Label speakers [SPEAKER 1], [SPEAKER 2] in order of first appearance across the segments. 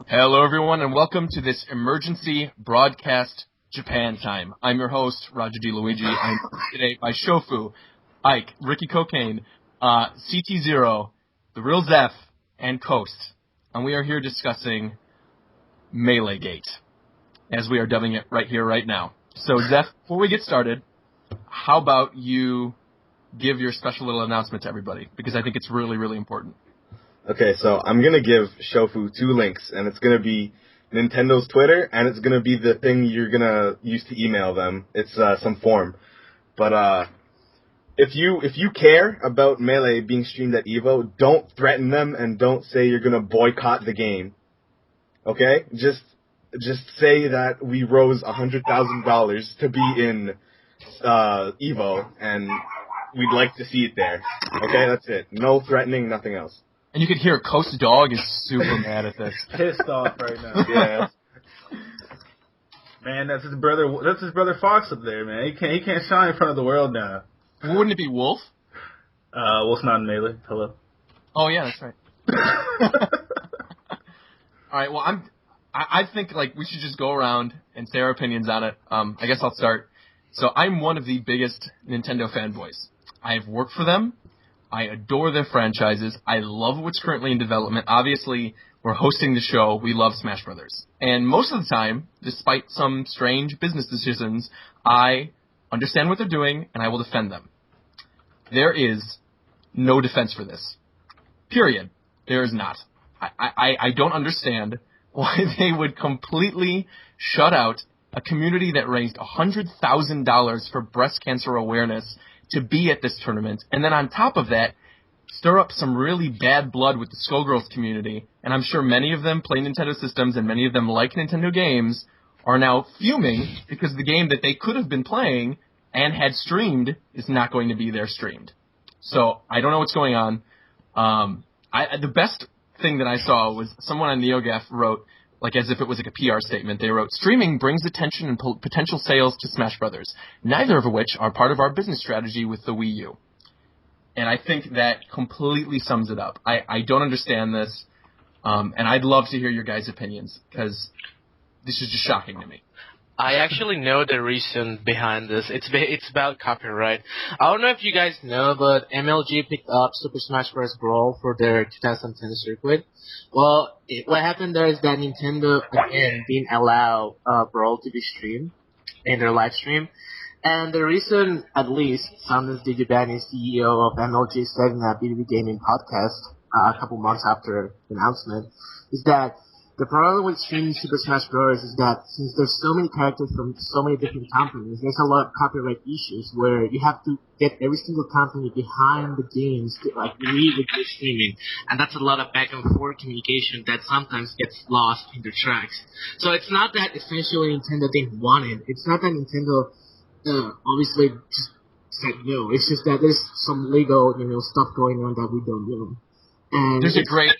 [SPEAKER 1] Hello, everyone, and welcome to this emergency broadcast Japan time. I'm your host, Roger DeLuigi. I'm joined today by Shofu, Ike, Ricky Cocaine, CT0, The Real Zeph, and Coast. And we are here discussing Meleegate, as we are dubbing it right here, right now. So, Zeph, before we get started, how about you give your special little announcement to everybody? Because I think it's really, really important.
[SPEAKER 2] Okay, so I'm going to give Shofu 2 links, and it's going to be Nintendo's Twitter, and it's going to be the thing you're going to use to email them. It's some form. But if you care about Melee being streamed at EVO, don't threaten them and don't say you're going to boycott the game. Okay? Just say that we rose $100,000 to be in EVO, and we'd like to see it there. Okay, that's it. No threatening, nothing else.
[SPEAKER 1] And you could hear Coast Dog is super mad at this.
[SPEAKER 3] Pissed off right now.
[SPEAKER 2] Yeah.
[SPEAKER 3] Man, that's his brother. That's his brother Fox up there, man. He can't shine in front of the world now.
[SPEAKER 1] Wouldn't it be Wolf?
[SPEAKER 3] Wolf's not in Melee. Hello.
[SPEAKER 1] Oh yeah, that's right. All right. Well, I think like we should just go around and say our opinions on it. I guess I'll start. So I'm one of the biggest Nintendo fanboys. I have worked for them. I adore their franchises. I love what's currently in development. Obviously, we're hosting the show. We love Smash Brothers. And most of the time, despite some strange business decisions, I understand what they're doing, and I will defend them. There is no defense for this. Period. There is not. I don't understand why they would completely shut out a community that raised $100,000 for breast cancer awareness to be at this tournament, and then on top of that, stir up some really bad blood with the Skullgirls community, and I'm sure many of them play Nintendo systems and many of them like Nintendo games, are now fuming because the game that they could have been playing and had streamed is not going to be there streamed. So, I don't know what's going on. The best thing that I saw was someone on NeoGaf wrote, like as if it was like a PR statement, they wrote, "Streaming brings attention and potential sales to Smash Brothers, neither of which are part of our business strategy with the Wii U." And I think that completely sums it up. I don't understand this, and I'd love to hear your guys' opinions, because this is just shocking to me.
[SPEAKER 4] I actually know the reason behind this. It's about copyright. I don't know if you guys know, but MLG picked up Super Smash Bros. Brawl for their 2010 circuit. Well, what happened there is that Nintendo, again, didn't allow Brawl to be streamed in their live stream. And the reason, at least, Sanders Digibani, CEO of MLG, said in a BBB Gaming podcast a couple months after the announcement, is that the problem with streaming Super Smash Bros. Is that since there's so many characters from so many different companies, there's a lot of copyright issues where you have to get every single company behind the games to like read what you're streaming, and that's a lot of back and forth communication that sometimes gets lost in the tracks. So it's not that essentially Nintendo didn't want it. It's not that Nintendo obviously just said no. It's just that there's some legal stuff going on that we don't know. And
[SPEAKER 1] there's a great.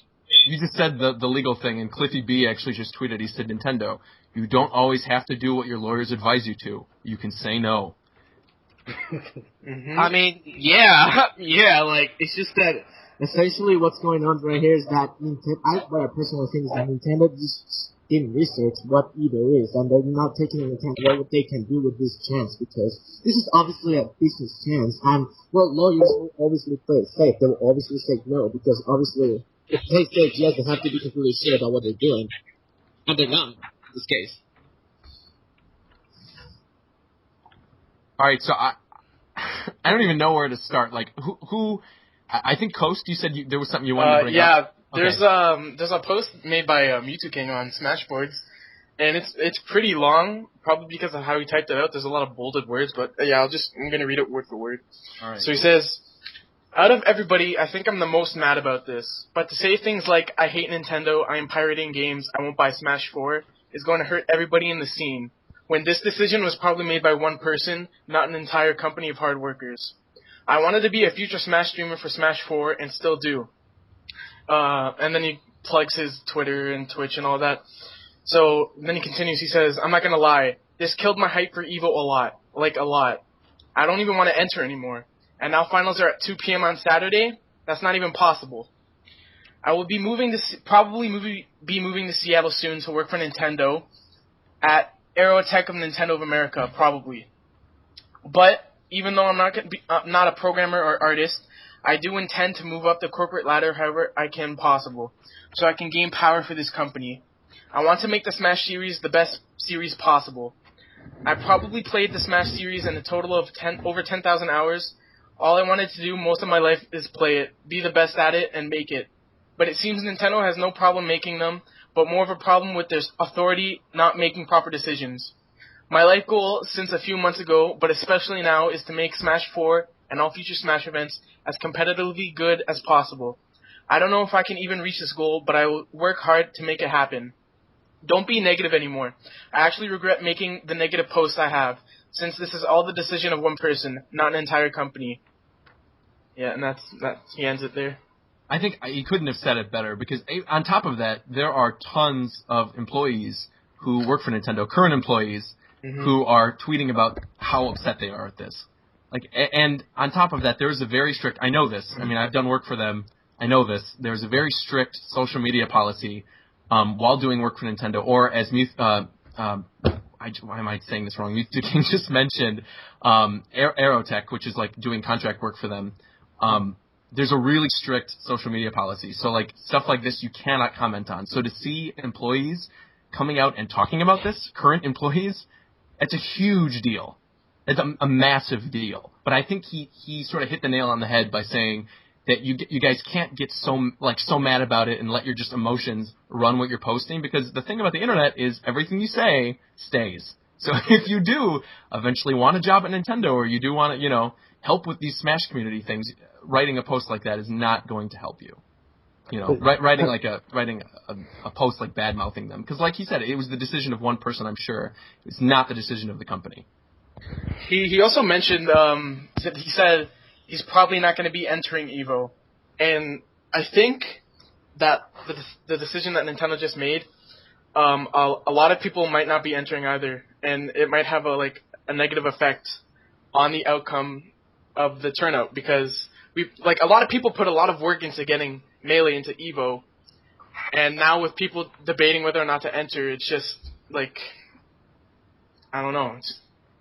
[SPEAKER 1] You just said the legal thing, and Cliffy B actually just tweeted, he said, "Nintendo, you don't always have to do what your lawyers advise you to. You can say no."
[SPEAKER 4] Mm-hmm. I mean, yeah, like, it's just that
[SPEAKER 5] essentially what's going on right here is that what I personally think is that Nintendo just didn't research what eBay is, and they're not taking into account what they can do with this chance, because this is obviously a business chance, and lawyers will obviously play it safe. They will obviously say no, because obviously if they say yes, they have to be completely sure about what they're doing, and they're not in this case.
[SPEAKER 1] All right, so I don't even know where to start. Like, who? I think Coast. You said there was something you wanted to bring up.
[SPEAKER 6] Yeah, there's a post made by Mewtwo King on Smashboards, and it's pretty long, probably because of how he typed it out. There's a lot of bolded words, but yeah, I'm gonna read it word for word.
[SPEAKER 1] All right.
[SPEAKER 6] So he says, "Out of everybody, I think I'm the most mad about this. But to say things like, I hate Nintendo, I am pirating games, I won't buy Smash 4, is going to hurt everybody in the scene, when this decision was probably made by one person, not an entire company of hard workers. I wanted to be a future Smash streamer for Smash 4, and still do." And then he plugs his Twitter and Twitch and all that. So then he continues, he says, "I'm not going to lie, this killed my hype for EVO a lot. Like, a lot. I don't even want to enter anymore. and now finals are at 2 p.m. on Saturday. That's not even possible. I will be moving to Seattle soon to work for Nintendo at Aerotech of Nintendo of America, probably. But even though I'm not a programmer or artist, I do intend to move up the corporate ladder however I can possible, so I can gain power for this company. I want to make the Smash series the best series possible. I probably played the Smash series in a total of over 10,000 hours. All I wanted to do most of my life is play it, be the best at it, and make it. But it seems Nintendo has no problem making them, but more of a problem with their authority not making proper decisions. My life goal since a few months ago, but especially now, is to make Smash 4 and all future Smash events as competitively good as possible. I don't know if I can even reach this goal, but I will work hard to make it happen. Don't be negative anymore. I actually regret making the negative posts I have, since this is all the decision of one person, not an entire company. Yeah, and he ends it there.
[SPEAKER 1] I think he couldn't have said it better, because on top of that, there are tons of employees who work for Nintendo, current employees, who are tweeting about how upset they are at this. And on top of that, there's a very strict, I know this, I mean, I've done work for them, I know this, there's a very strict social media policy while doing work for Nintendo, or as why am I saying this wrong? Mewtwo King just mentioned Aerotech, which is like doing contract work for them. There's a really strict social media policy. So like stuff like this you cannot comment on. So to see employees coming out and talking about this, current employees, it's a huge deal. It's a massive deal. But I think he sort of hit the nail on the head by saying that you guys can't get so mad about it and let your just emotions run what you're posting, because the thing about the internet is everything you say stays. So if you do eventually want a job at Nintendo, or you do want to, help with these Smash community things, writing a post like that is not going to help you. Writing a post like bad mouthing them, because like he said, it was the decision of one person. I'm sure it's not the decision of the company.
[SPEAKER 6] He also mentioned he said he's probably not going to be entering EVO, and I think that the decision that Nintendo just made, a lot of people might not be entering either, and it might have a negative effect on the outcome of the turnout, because a lot of people put a lot of work into getting Melee into EVO, and now with people debating whether or not to enter, it's just I don't know.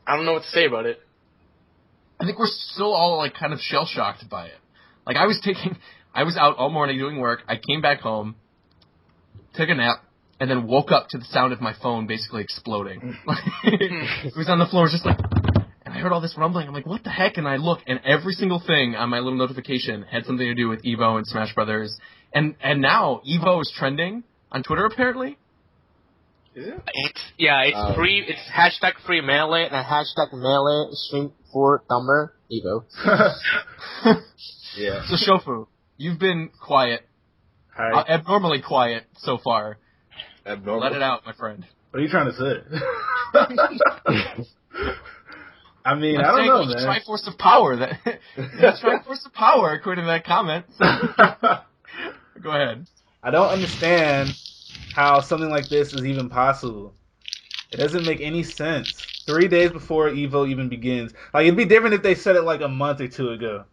[SPEAKER 6] I don't know what to say about it.
[SPEAKER 1] I think we're still all kind of shell shocked by it. I was out all morning doing work. I came back home, took a nap, and then woke up to the sound of my phone basically exploding. It was on the floor, just and I heard all this rumbling. I'm like, what the heck? And I look, and every single thing on my little notification had something to do with EVO and Smash Brothers. And now EVO is trending on Twitter, apparently.
[SPEAKER 2] Is it?
[SPEAKER 4] It's free. It's hashtag free Melee and hashtag Melee stream for Dumber EVO.
[SPEAKER 2] Yeah.
[SPEAKER 1] So Shofu, you've been quiet, abnormally quiet so far.
[SPEAKER 2] Abnormal.
[SPEAKER 1] Let it out, my friend.
[SPEAKER 3] What are you trying to say? I mean, I don't know, man.
[SPEAKER 1] Triforce of power. Triforce of power, according to that comment. So. Go ahead.
[SPEAKER 3] I don't understand how something like this is even possible. It doesn't make any sense. 3 days before EVO even begins. It'd be different if they said it a month or two ago.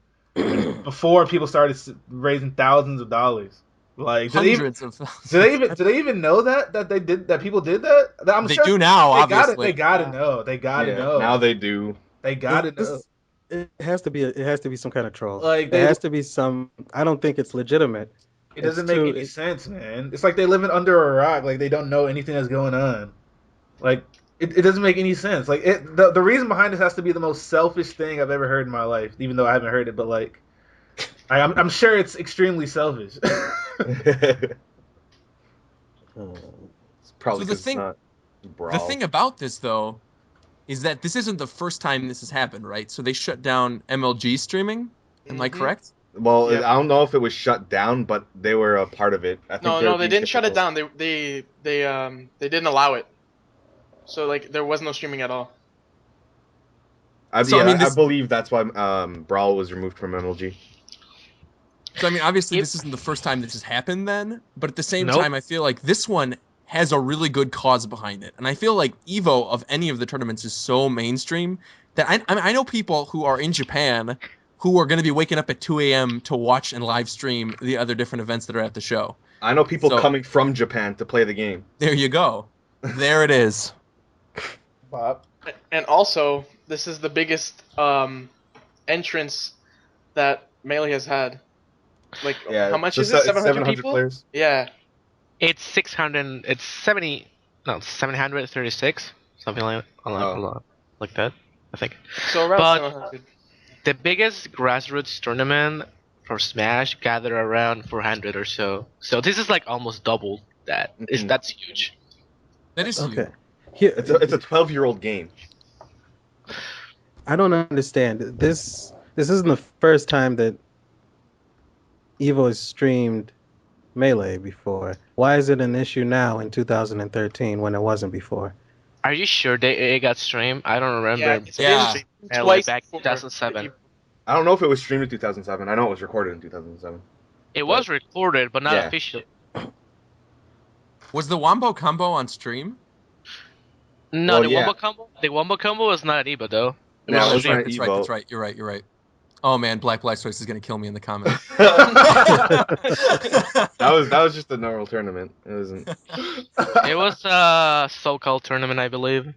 [SPEAKER 3] Before people started raising thousands of dollars.
[SPEAKER 1] Hundreds of thousands.
[SPEAKER 3] Do they even know that people did that? I'm
[SPEAKER 1] they
[SPEAKER 3] sure
[SPEAKER 1] do now, obviously.
[SPEAKER 3] They gotta know. They gotta know.
[SPEAKER 2] Now they do.
[SPEAKER 3] They gotta know.
[SPEAKER 7] It has to be some kind of troll.
[SPEAKER 3] It
[SPEAKER 7] has to be some. I don't think it's legitimate.
[SPEAKER 3] It doesn't make any sense, man. It's like they living under a rock. They don't know anything that's going on. It doesn't make any sense. The reason behind this has to be the most selfish thing I've ever heard in my life. Even though I haven't heard it, but I'm sure it's extremely selfish.
[SPEAKER 2] It's probably
[SPEAKER 1] so the thing about this, though, is that this isn't the first time this has happened, right? So they shut down MLG streaming. Am I correct?
[SPEAKER 2] Well, I don't know if it was shut down, but they were a part of it.
[SPEAKER 6] No, they didn't shut it down. They didn't allow it. So there was no streaming at all.
[SPEAKER 2] I believe that's why Brawl was removed from MLG.
[SPEAKER 1] So obviously this isn't the first time this has happened then, but at the same time I feel like this one has a really good cause behind it. And I feel like EVO of any of the tournaments is so mainstream that I know people who are in Japan who are going to be waking up at 2 a.m. to watch and live stream the other different events that are at the show.
[SPEAKER 2] I know people
[SPEAKER 1] So-
[SPEAKER 2] coming from Japan to play the game.
[SPEAKER 1] There you go. There it is.
[SPEAKER 3] Bob.
[SPEAKER 6] And also, this is the biggest entrance that Melee has had. Like,
[SPEAKER 2] Yeah,
[SPEAKER 6] how much
[SPEAKER 2] so
[SPEAKER 6] is it? 700
[SPEAKER 2] 700
[SPEAKER 6] people?
[SPEAKER 2] players.
[SPEAKER 6] Yeah.
[SPEAKER 4] It's 600. It's 736, something like that. I think.
[SPEAKER 6] So around
[SPEAKER 4] But-
[SPEAKER 6] 700.
[SPEAKER 4] The biggest grassroots tournament for Smash gather around 400 or so. So this is like almost double that.
[SPEAKER 2] Mhm.
[SPEAKER 4] That's huge.
[SPEAKER 1] That is huge.
[SPEAKER 7] Okay. Here,
[SPEAKER 2] It's a 12-year-old game.
[SPEAKER 7] I don't understand. This isn't the first time that Evo has streamed Melee before. Why is it an issue now in 2013 when it wasn't before?
[SPEAKER 4] Are you sure it got streamed? I don't remember.
[SPEAKER 6] Yeah, it's
[SPEAKER 1] Yeah.
[SPEAKER 6] been
[SPEAKER 4] Melee
[SPEAKER 6] twice
[SPEAKER 4] back
[SPEAKER 6] before.
[SPEAKER 4] 2007.
[SPEAKER 2] I don't know if it was streamed in 2007. I know it was recorded in 2007.
[SPEAKER 4] It was recorded, but not
[SPEAKER 2] Yeah.
[SPEAKER 4] official.
[SPEAKER 1] Was the Wombo combo on stream?
[SPEAKER 4] No,
[SPEAKER 2] Well,
[SPEAKER 4] the
[SPEAKER 2] yeah.
[SPEAKER 4] Wombo combo. The Wombo combo was not at Evo though. It
[SPEAKER 2] No,
[SPEAKER 4] was
[SPEAKER 2] it was
[SPEAKER 4] streamed.
[SPEAKER 2] not
[SPEAKER 1] That's
[SPEAKER 2] Evo.
[SPEAKER 1] right. That's right. You're right. You're right. Oh man, Black Blastoise is gonna kill me in the comments.
[SPEAKER 2] that was just a normal tournament. It wasn't.
[SPEAKER 4] It was a so-called tournament, I believe.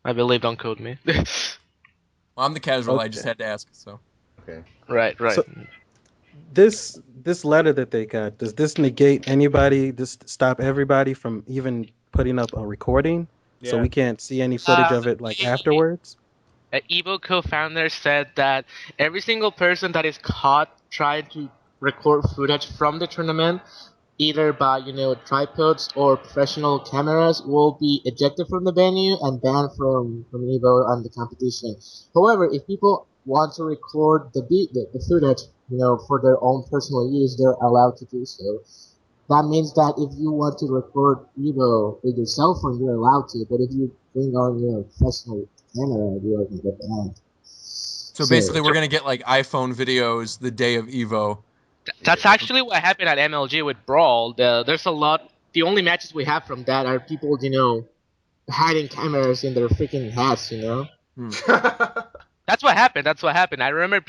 [SPEAKER 4] Don't quote me.
[SPEAKER 1] Well, I'm the casual. I
[SPEAKER 7] Okay.
[SPEAKER 1] just had to ask. So
[SPEAKER 2] Okay.
[SPEAKER 4] right.
[SPEAKER 7] So- This letter that they got, does this negate anybody? This stop everybody from even putting up a recording, so
[SPEAKER 3] Yeah.
[SPEAKER 7] we can't see any footage of it like afterwards?
[SPEAKER 4] Evo co-founder said that every single person that is caught trying to record footage from the tournament, either by tripods or professional cameras, will be ejected from the venue and banned from Evo and the competition. However, if people want to record the footage, for their own personal use, they're allowed to do so. That means that if you want to record Evo with your cell phone, you're allowed to. But if you bring on your professional camera, you're going to get banned.
[SPEAKER 1] So basically, we're gonna get like iPhone videos the day of Evo.
[SPEAKER 4] That's actually what happened at MLG with Brawl. There's a lot. The only matches we have from that are people, hiding cameras in their freaking hats. That's what happened. I remember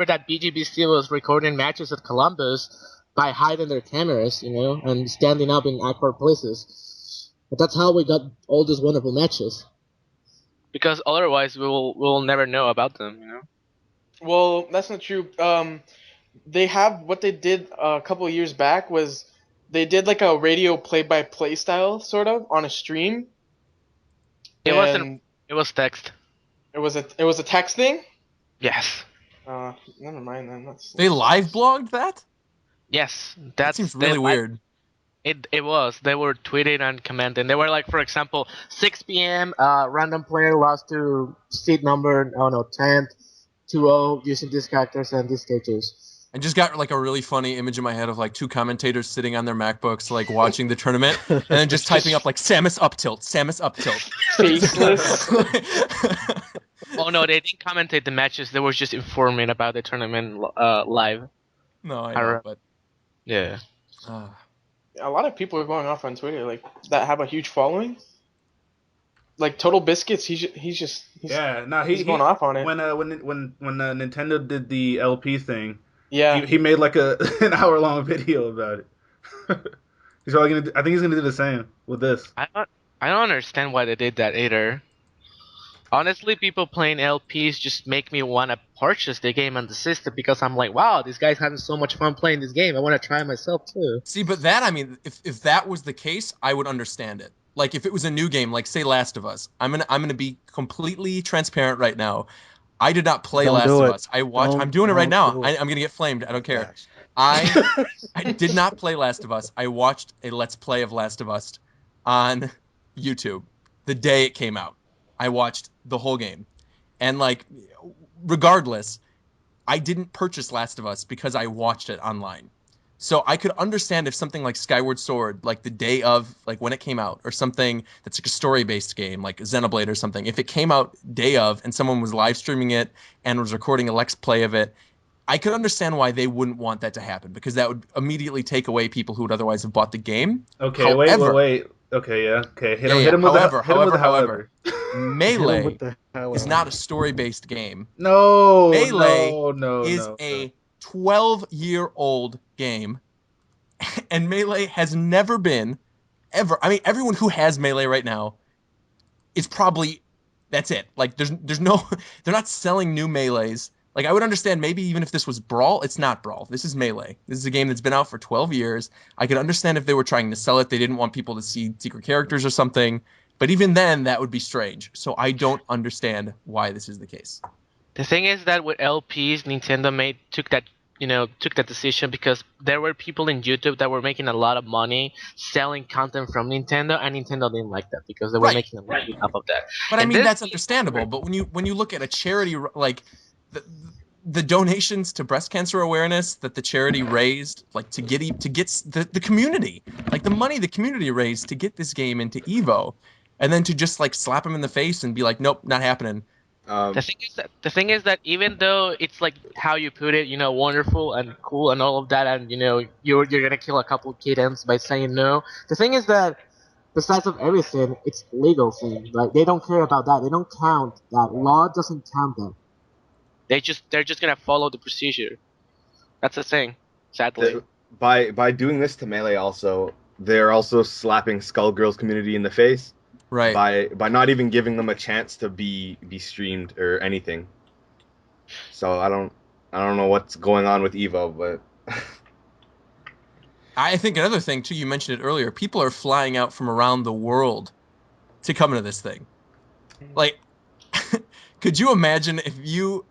[SPEAKER 4] that BGBC was recording matches at Columbus by hiding their cameras, and standing up in awkward places. But that's how we got all these wonderful matches. Because otherwise, we'll never know about them,
[SPEAKER 6] Well, that's not true. They have what they did a couple of years back was they did like a radio play-by-play style sort of on a stream.
[SPEAKER 4] It
[SPEAKER 6] And
[SPEAKER 4] wasn't. It was text.
[SPEAKER 6] It was a text thing.
[SPEAKER 4] Yes.
[SPEAKER 6] Never mind then.
[SPEAKER 1] They live blogged that?
[SPEAKER 4] Yes.
[SPEAKER 1] That seems really weird.
[SPEAKER 4] It was. They were tweeting and commenting. They were like, for example, 6 p.m. Random player lost to seat number 10th, 2-0 using these characters and these stages.
[SPEAKER 1] I just got like a really funny image in my head of like two commentators sitting on their MacBooks, like watching the tournament, and then just typing up like Samus up tilt, Samus up tilt.
[SPEAKER 6] Faceless.
[SPEAKER 4] Oh no, they didn't commentate the matches. They were just informing about the tournament live.
[SPEAKER 1] No, I know, but
[SPEAKER 4] Yeah.
[SPEAKER 6] A lot of people are going off on Twitter like that have a huge following. Like Total Biscuits, he's going off on it.
[SPEAKER 3] When Nintendo did the LP thing,
[SPEAKER 6] Yeah.
[SPEAKER 3] he made like an hour-long video about it. He's probably gonna. I think he's gonna do the same with this.
[SPEAKER 4] I don't understand why they did that either. Honestly, people playing LPs just make me want to purchase the game on the system because I'm like, wow, this guy's having so much fun playing this game. I want to try it myself too.
[SPEAKER 1] See, but that, I mean, if that was the case, I would understand it. Like if it was a new game, like say Last of Us, I'm gonna be completely transparent right now. I did not play Last of Us. I watched. I'm doing it right now. I'm gonna get flamed. I don't care.
[SPEAKER 7] Gosh.
[SPEAKER 1] I did not play Last of Us. I watched a Let's Play of Last of Us on YouTube the day it came out. I watched the whole game, and like, regardless, I didn't purchase Last of Us because I watched it online. So I could understand if something like Skyward Sword, like the day of, like when it came out, or something that's like a story-based game, like Xenoblade or something, if it came out day of and someone was live streaming it and was recording a Let's Play of it, I could understand why they wouldn't want that to happen, because that would immediately take away people who would otherwise have bought the game.
[SPEAKER 3] Okay,
[SPEAKER 1] However-
[SPEAKER 3] wait. Okay, yeah. Okay, hit him
[SPEAKER 1] Yeah,
[SPEAKER 3] with
[SPEAKER 1] however,
[SPEAKER 3] the however.
[SPEAKER 1] Melee
[SPEAKER 7] with the
[SPEAKER 1] is not a story-based game.
[SPEAKER 3] No,
[SPEAKER 1] Melee
[SPEAKER 3] no, no,
[SPEAKER 1] is
[SPEAKER 3] no.
[SPEAKER 1] a 12-year-old game, and Melee has never been, ever. I mean, everyone who has Melee right now is probably, that's it. Like, there's no, they're not selling new Melees. Like, I would understand maybe even if this was Brawl, it's not Brawl. This is Melee. This is a game that's been out for 12 years. I could understand if they were trying to sell it. They didn't want people to see secret characters or something. But even then, that would be strange. So I don't understand why this is the case.
[SPEAKER 4] The thing is that with LPs, Nintendo took that decision because there were people in YouTube that were making a lot of money selling content from Nintendo, and Nintendo didn't like that because they were
[SPEAKER 1] Right.
[SPEAKER 4] making a money off of that.
[SPEAKER 1] But I
[SPEAKER 4] And
[SPEAKER 1] mean,
[SPEAKER 4] this
[SPEAKER 1] that's understandable. But when you look at a charity, like the donations to breast cancer awareness that the charity raised, like to get the community, like the money the community raised to get this game into Evo, and then to just like slap him in the face and be like, nope, not happening.
[SPEAKER 4] the thing is that even though it's like how you put it, wonderful and cool and all of that, and you're gonna kill a couple kittens by saying no. The thing is that
[SPEAKER 5] Besides of everything, it's legal thing. Like they don't care about that. They don't count that. Law doesn't count that.
[SPEAKER 4] they're just gonna follow the procedure. That's the thing, sadly.
[SPEAKER 2] By doing this to Melee, also they're also slapping Skullgirls community in the face.
[SPEAKER 1] Right.
[SPEAKER 2] By not even giving them a chance to be streamed or anything. So I don't know what's going on with Evo, but
[SPEAKER 1] I think another thing too, you mentioned it earlier, people are flying out from around the world to come into this thing. Like, could you imagine if you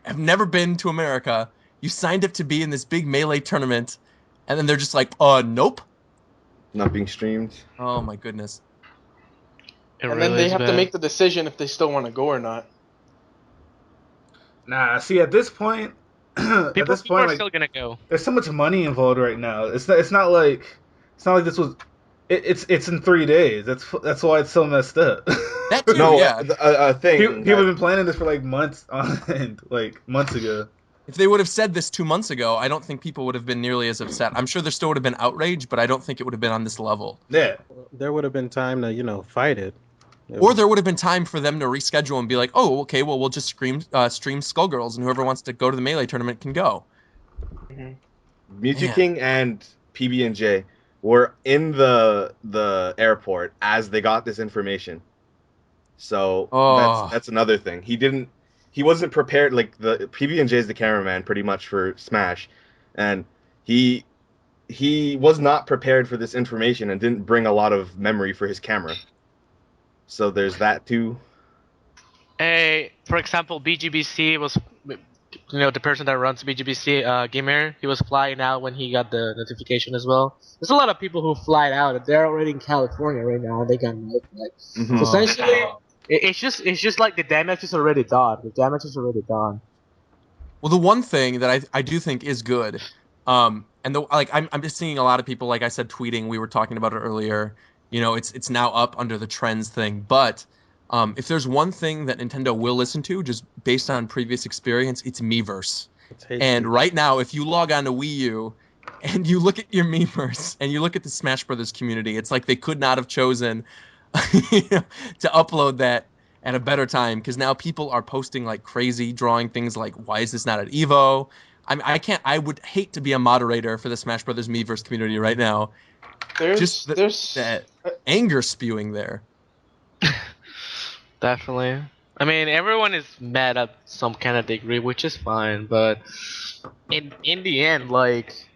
[SPEAKER 1] have never been to America, you signed up to be in this big Melee tournament, and then they're just like, nope.
[SPEAKER 2] not being streamed.
[SPEAKER 1] Oh my goodness.
[SPEAKER 6] And then they have to make the decision if they still want to go or not.
[SPEAKER 3] Nah, see, at this point,
[SPEAKER 4] People are
[SPEAKER 3] like,
[SPEAKER 4] still gonna go.
[SPEAKER 3] there's so much money involved right now. It's not like this was. It's in 3 days. That's why it's so messed up.
[SPEAKER 1] That too,
[SPEAKER 2] No,
[SPEAKER 1] yeah.
[SPEAKER 2] a thing.
[SPEAKER 3] People have been planning this for like months on end, like months ago.
[SPEAKER 1] If they would have said this 2 months ago, I don't think people would have been nearly as upset. I'm sure there still would have been outrage, but I don't think it would have been on this level.
[SPEAKER 3] Yeah.
[SPEAKER 7] There would have been time to, fight it.
[SPEAKER 1] Or there would have been time for them to reschedule and be like, oh, okay, well, we'll just stream Skullgirls, and whoever wants to go to the Melee tournament can go.
[SPEAKER 2] Mewtwo
[SPEAKER 1] Man.
[SPEAKER 2] King and PB&J were in the airport as they got this information. So that's another thing. He wasn't prepared. Like the PB&J is the cameraman pretty much for Smash, and he was not prepared for this information and didn't bring a lot of memory for his camera. So there's that too.
[SPEAKER 4] For example, BGBC was, the person that runs BGBC, Gamer, he was flying out when he got the notification as well. There's a lot of people who fly out, and they're already in California right now, and they got notified.
[SPEAKER 2] Mhm.
[SPEAKER 4] So essentially, it's just like the damage is already done. The damage is already done.
[SPEAKER 1] Well, the one thing that I do think is good, and I'm just seeing a lot of people, like I said, tweeting. We were talking about it earlier. It's now up under the trends thing. But if there's one thing that Nintendo will listen to, just based on previous experience, it's Miiverse. And right now, if you log on to Wii U and you look at your Miiverse and you look at the Smash Brothers community, it's like they could not have chosen to upload that at a better time, because now people are posting like crazy, drawing things like, why is this not at Evo? I would hate to be a moderator for the Smash Brothers Miiverse community right now.
[SPEAKER 6] There's
[SPEAKER 1] That anger spewing there.
[SPEAKER 4] Definitely. I mean, everyone is mad at some kind of degree, which is fine, but in the end, like,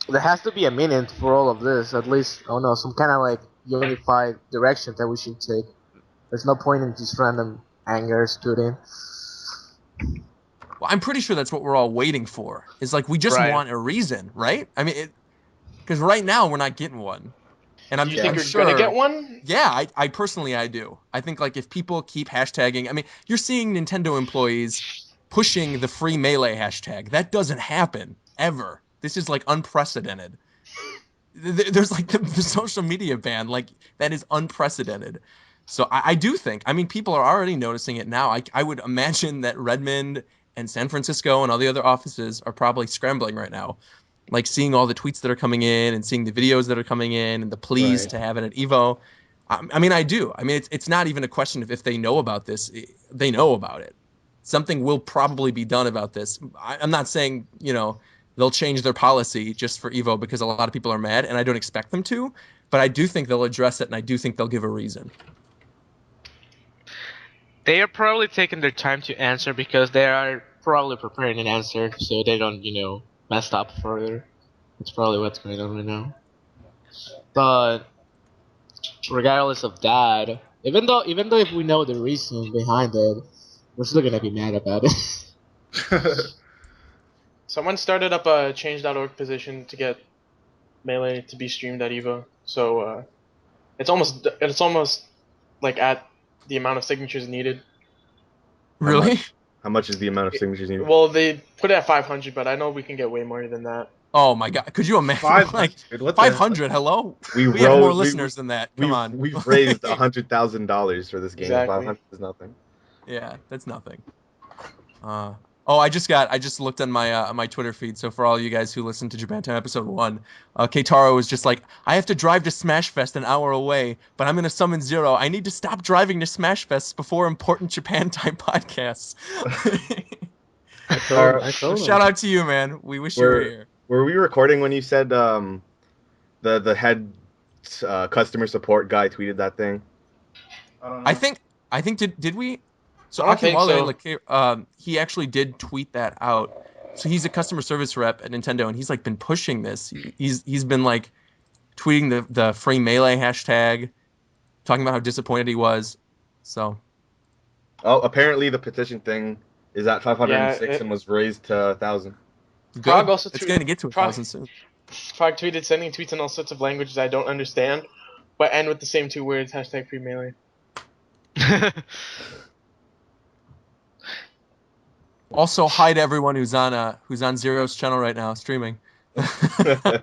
[SPEAKER 4] there has to be a meaning for all of this. At least, I don't know, some kind of like unified direction that we should take. There's no point in just random anger spewing.
[SPEAKER 1] Well, I'm pretty sure that's what we're all waiting for. Is like we just want a reason, right? I mean, because right now we're not getting one. And
[SPEAKER 6] Do you think you're gonna get one?
[SPEAKER 1] Yeah, I personally do. I think like if people keep hashtagging, I mean, you're seeing Nintendo employees pushing the free Melee hashtag. That doesn't happen ever. This is like unprecedented. There's like the social media ban, like that is unprecedented. So I do think, I mean, people are already noticing it now. I would imagine that Redmond and San Francisco and all the other offices are probably scrambling right now. Like seeing all the tweets that are coming in and seeing the videos that are coming in and the pleas to have it at Evo. I mean, I do. I mean, it's not even a question of if they know about this. They know about it. Something will probably be done about this. I'm not saying, they'll change their policy just for Evo because a lot of people are mad, and I don't expect them to, but I do think they'll address it, and I do think they'll give a reason.
[SPEAKER 4] They are probably taking their time to answer because they are probably preparing an answer so they don't, mess up further. That's probably what's going on right now. But regardless of that, even though if we know the reason behind it, we're still gonna be mad about it.
[SPEAKER 6] Someone started up a change.org position to get Melee to be streamed at Evo. So it's almost like at the amount of signatures needed.
[SPEAKER 1] Really?
[SPEAKER 2] How much is the amount of signatures needed?
[SPEAKER 6] Well, they put it at 500, but I know we can get way more than that.
[SPEAKER 1] Oh my god! Could you imagine?
[SPEAKER 3] 500. What the
[SPEAKER 1] 500? Hello. We have more listeners than that. Come on.
[SPEAKER 2] We've raised $100,000 for this game.
[SPEAKER 6] Exactly.
[SPEAKER 2] 500 is nothing.
[SPEAKER 1] Yeah, that's nothing. I just looked on my Twitter feed. So for all you guys who listened to Japan Time episode 1, Keitaro was just like, I have to drive to Smash Fest an hour away, but I'm gonna summon Zero. I need to stop driving to Smash Fest before important Japan Time podcasts.
[SPEAKER 7] I told him.
[SPEAKER 1] Shout out to you, man. We wish you were here.
[SPEAKER 2] Were we recording when you said the head customer support guy tweeted that thing?
[SPEAKER 3] I don't know.
[SPEAKER 1] I think did we? So
[SPEAKER 6] I don't think
[SPEAKER 1] Akiwale, he actually did tweet that out. So he's a customer service rep at Nintendo, and he's like been pushing this. He's been like tweeting the free Melee hashtag, talking about how disappointed he was. So.
[SPEAKER 2] Oh, apparently the petition thing is at 506 and was raised to 1,000.
[SPEAKER 6] Frog also
[SPEAKER 1] it's going to get to 1,000 soon.
[SPEAKER 6] Frog tweeted sending tweets in all sorts of languages I don't understand, but end with the same 2 words, hashtag free Melee.
[SPEAKER 1] Also, hi to everyone who's on Zero's channel right now streaming. I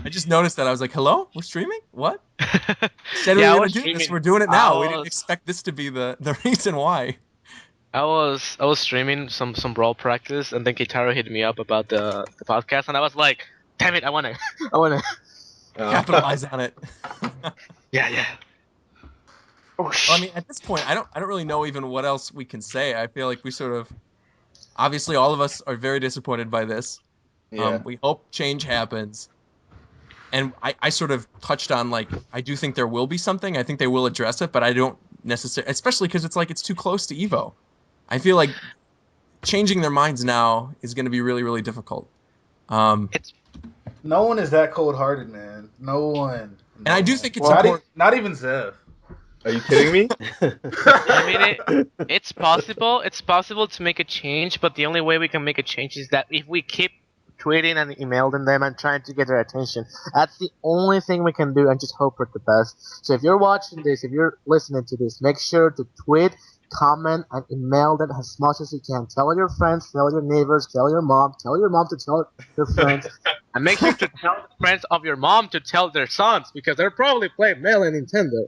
[SPEAKER 1] just noticed that. I was like, "Hello, we're streaming? What?" Said we were gonna do this. We're doing it now. We didn't expect this to be the reason why.
[SPEAKER 4] I was streaming some brawl practice, and then Keitaro hit me up about the podcast, and I was like, "Damn it, I wanna
[SPEAKER 1] capitalize on it."
[SPEAKER 4] Yeah.
[SPEAKER 6] Oh,
[SPEAKER 1] well, I mean, at this point, I don't really know even what else we can say. I feel like we sort of, obviously, all of us are very disappointed by this.
[SPEAKER 2] Yeah.
[SPEAKER 1] We hope change happens. And I sort of touched on, like, I do think there will be something. I think they will address it, but I don't necessarily, especially because it's too close to Evo. I feel like changing their minds now is going to be really, really difficult.
[SPEAKER 3] No one is that cold-hearted, man. No one.
[SPEAKER 1] And I do think it's important.
[SPEAKER 3] Not even Zev.
[SPEAKER 2] Are you kidding me?
[SPEAKER 4] I mean, it's possible. It's possible to make a change, but the only way we can make a change is that if we keep tweeting and emailing them and trying to get their attention. That's the only thing we can do, and just hope for the best. So if you're watching this, if you're listening to this, make sure to tweet, comment, and email them as much as you can. Tell your friends, tell your neighbors, tell your mom to tell your friends, and make sure to tell the friends of your mom to tell their sons, because they're probably playing Melee Nintendo.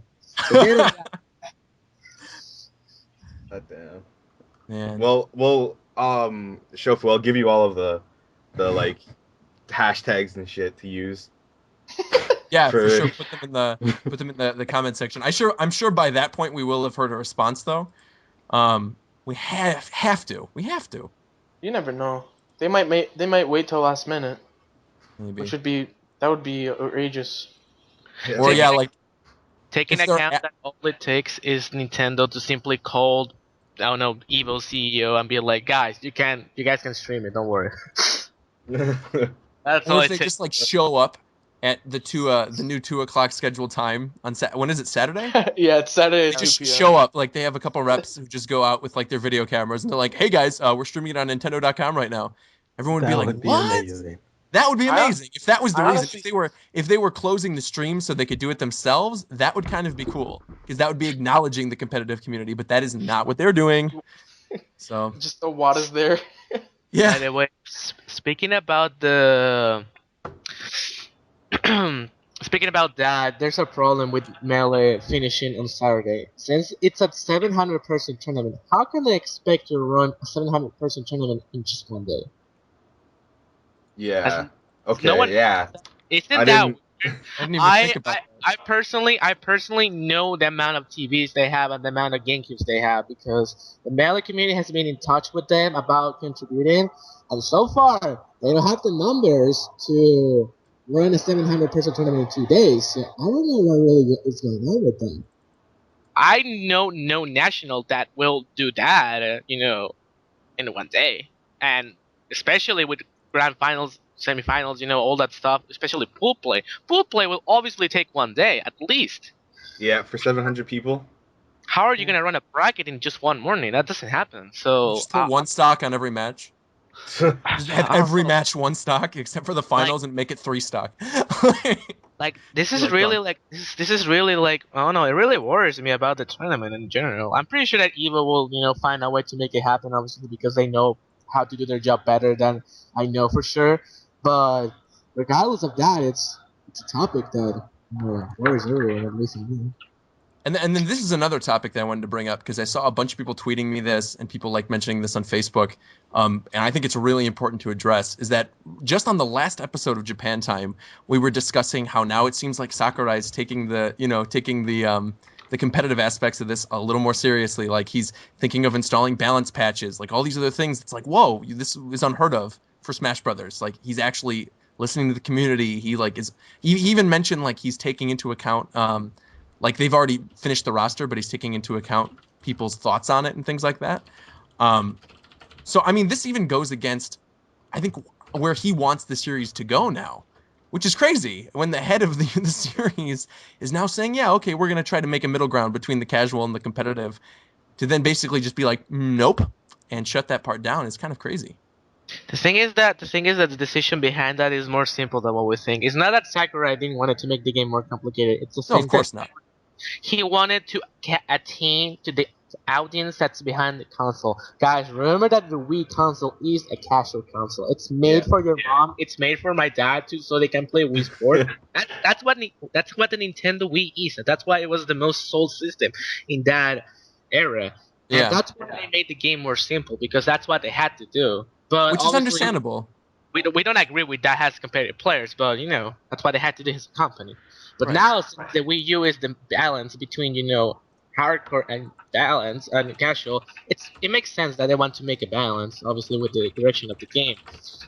[SPEAKER 2] God damn.
[SPEAKER 1] Man.
[SPEAKER 2] Well, Shofu, I'll give you all of the like hashtags and shit to use.
[SPEAKER 1] Yeah, for sure. Put them in the comment section. I'm sure by that point we will have heard a response though. We have to. We have to.
[SPEAKER 6] You never know. They might wait till last minute.
[SPEAKER 1] Maybe.
[SPEAKER 6] That would be outrageous.
[SPEAKER 1] Or yeah, like
[SPEAKER 4] taking account that all it takes is Nintendo to simply call, I don't know, Evo CEO and be like, guys, you guys can stream it. Don't worry. That's all
[SPEAKER 1] or
[SPEAKER 4] it
[SPEAKER 1] if they
[SPEAKER 4] takes.
[SPEAKER 1] just like show up at the new 2:00 scheduled time on when is it, Saturday?
[SPEAKER 6] Yeah, it's Saturday.
[SPEAKER 1] They just show up, like they have a couple reps who just go out with like their video cameras and they're like, "Hey guys, we're streaming it on Nintendo.com right now." Everyone would be like, "What?"
[SPEAKER 7] Amazing.
[SPEAKER 1] That would be amazing if that was the reason.
[SPEAKER 6] Honestly,
[SPEAKER 1] If they were closing the stream so they could do it themselves, that would kind of be cool because that would be acknowledging the competitive community. But that is not what they're doing. So
[SPEAKER 6] just the water's there.
[SPEAKER 1] yeah.
[SPEAKER 4] By the way, speaking about the speaking about that, there's a problem with Melee finishing on Saturday. Since it's a 700-person tournament, how can they expect to run a 700-person tournament in just one day?
[SPEAKER 2] Yeah. Okay.
[SPEAKER 4] No one-
[SPEAKER 2] yeah.
[SPEAKER 4] Isn't that weird?
[SPEAKER 1] didn't even think about that.
[SPEAKER 4] I personally know the amount of TVs they have and the amount of GameCubes they have because the Melee community has been in touch with them about contributing, and so far they don't have the numbers to run a 700-person tournament in 2 days. So I don't know what really is going on with them. I know no national that will do that, in 1 day, and especially with grand finals, semifinals, all that stuff. Especially pool play. Pool play will obviously take 1 day at least.
[SPEAKER 2] Yeah, for 700 people.
[SPEAKER 4] How are you gonna run a bracket in just one morning? That doesn't happen. So
[SPEAKER 1] Just put one stock on every match. Just have every match one stock except for the finals and make it 3 stock.
[SPEAKER 4] Like this is
[SPEAKER 1] Like
[SPEAKER 4] really
[SPEAKER 1] fun.
[SPEAKER 4] like this is really like I don't know. It really worries me about the tournament in general. I'm pretty sure that Evo will find a way to make it happen. Obviously because they know how to do their job better than I know for sure. But regardless of that, it's a topic that worries everyone, at least me.
[SPEAKER 1] And then this is another topic that I wanted to bring up because I saw a bunch of people tweeting me this and people like mentioning this on Facebook. And I think it's really important to address is that just on the last episode of Japan Time, we were discussing how now it seems like Sakurai is taking the competitive aspects of this a little more seriously. Like he's thinking of installing balance patches, like all these other things. It's like, whoa, this is unheard of for Smash Brothers. Like he's actually listening to the community. He even mentioned like he's taking into account, like they've already finished the roster, but he's taking into account people's thoughts on it and things like that. So, I mean, this even goes against, I think, where he wants the series to go now, which is crazy when the head of the series is now saying, yeah, okay, we're going to try to make a middle ground between the casual and the competitive to then basically just be like, nope, and shut that part down. It's kind of crazy.
[SPEAKER 4] The thing is that the decision behind that is more simple than what we think. It's not that Sakurai didn't want it to make the game more complicated. It's the
[SPEAKER 1] No,
[SPEAKER 4] thing
[SPEAKER 1] of course
[SPEAKER 4] that
[SPEAKER 1] not.
[SPEAKER 4] he wanted to attain to the audience that's behind the console. Guys, remember that the Wii console is a casual console. It's made for your mom. It's made for my dad too, so they can play Wii Sport. That's what the Nintendo Wii is. That's why it was the most sold system in that era.
[SPEAKER 1] Yeah.
[SPEAKER 4] And that's why they made the game more simple because that's what they had to do. But
[SPEAKER 1] Which is
[SPEAKER 4] obviously,
[SPEAKER 1] understandable.
[SPEAKER 4] we don't agree with that as competitive players, but that's what they had to do as a company. But
[SPEAKER 1] Right.
[SPEAKER 4] now since the Wii U is the balance between hardcore and balance and casual, it makes sense that they want to make a balance, obviously with the direction of the game.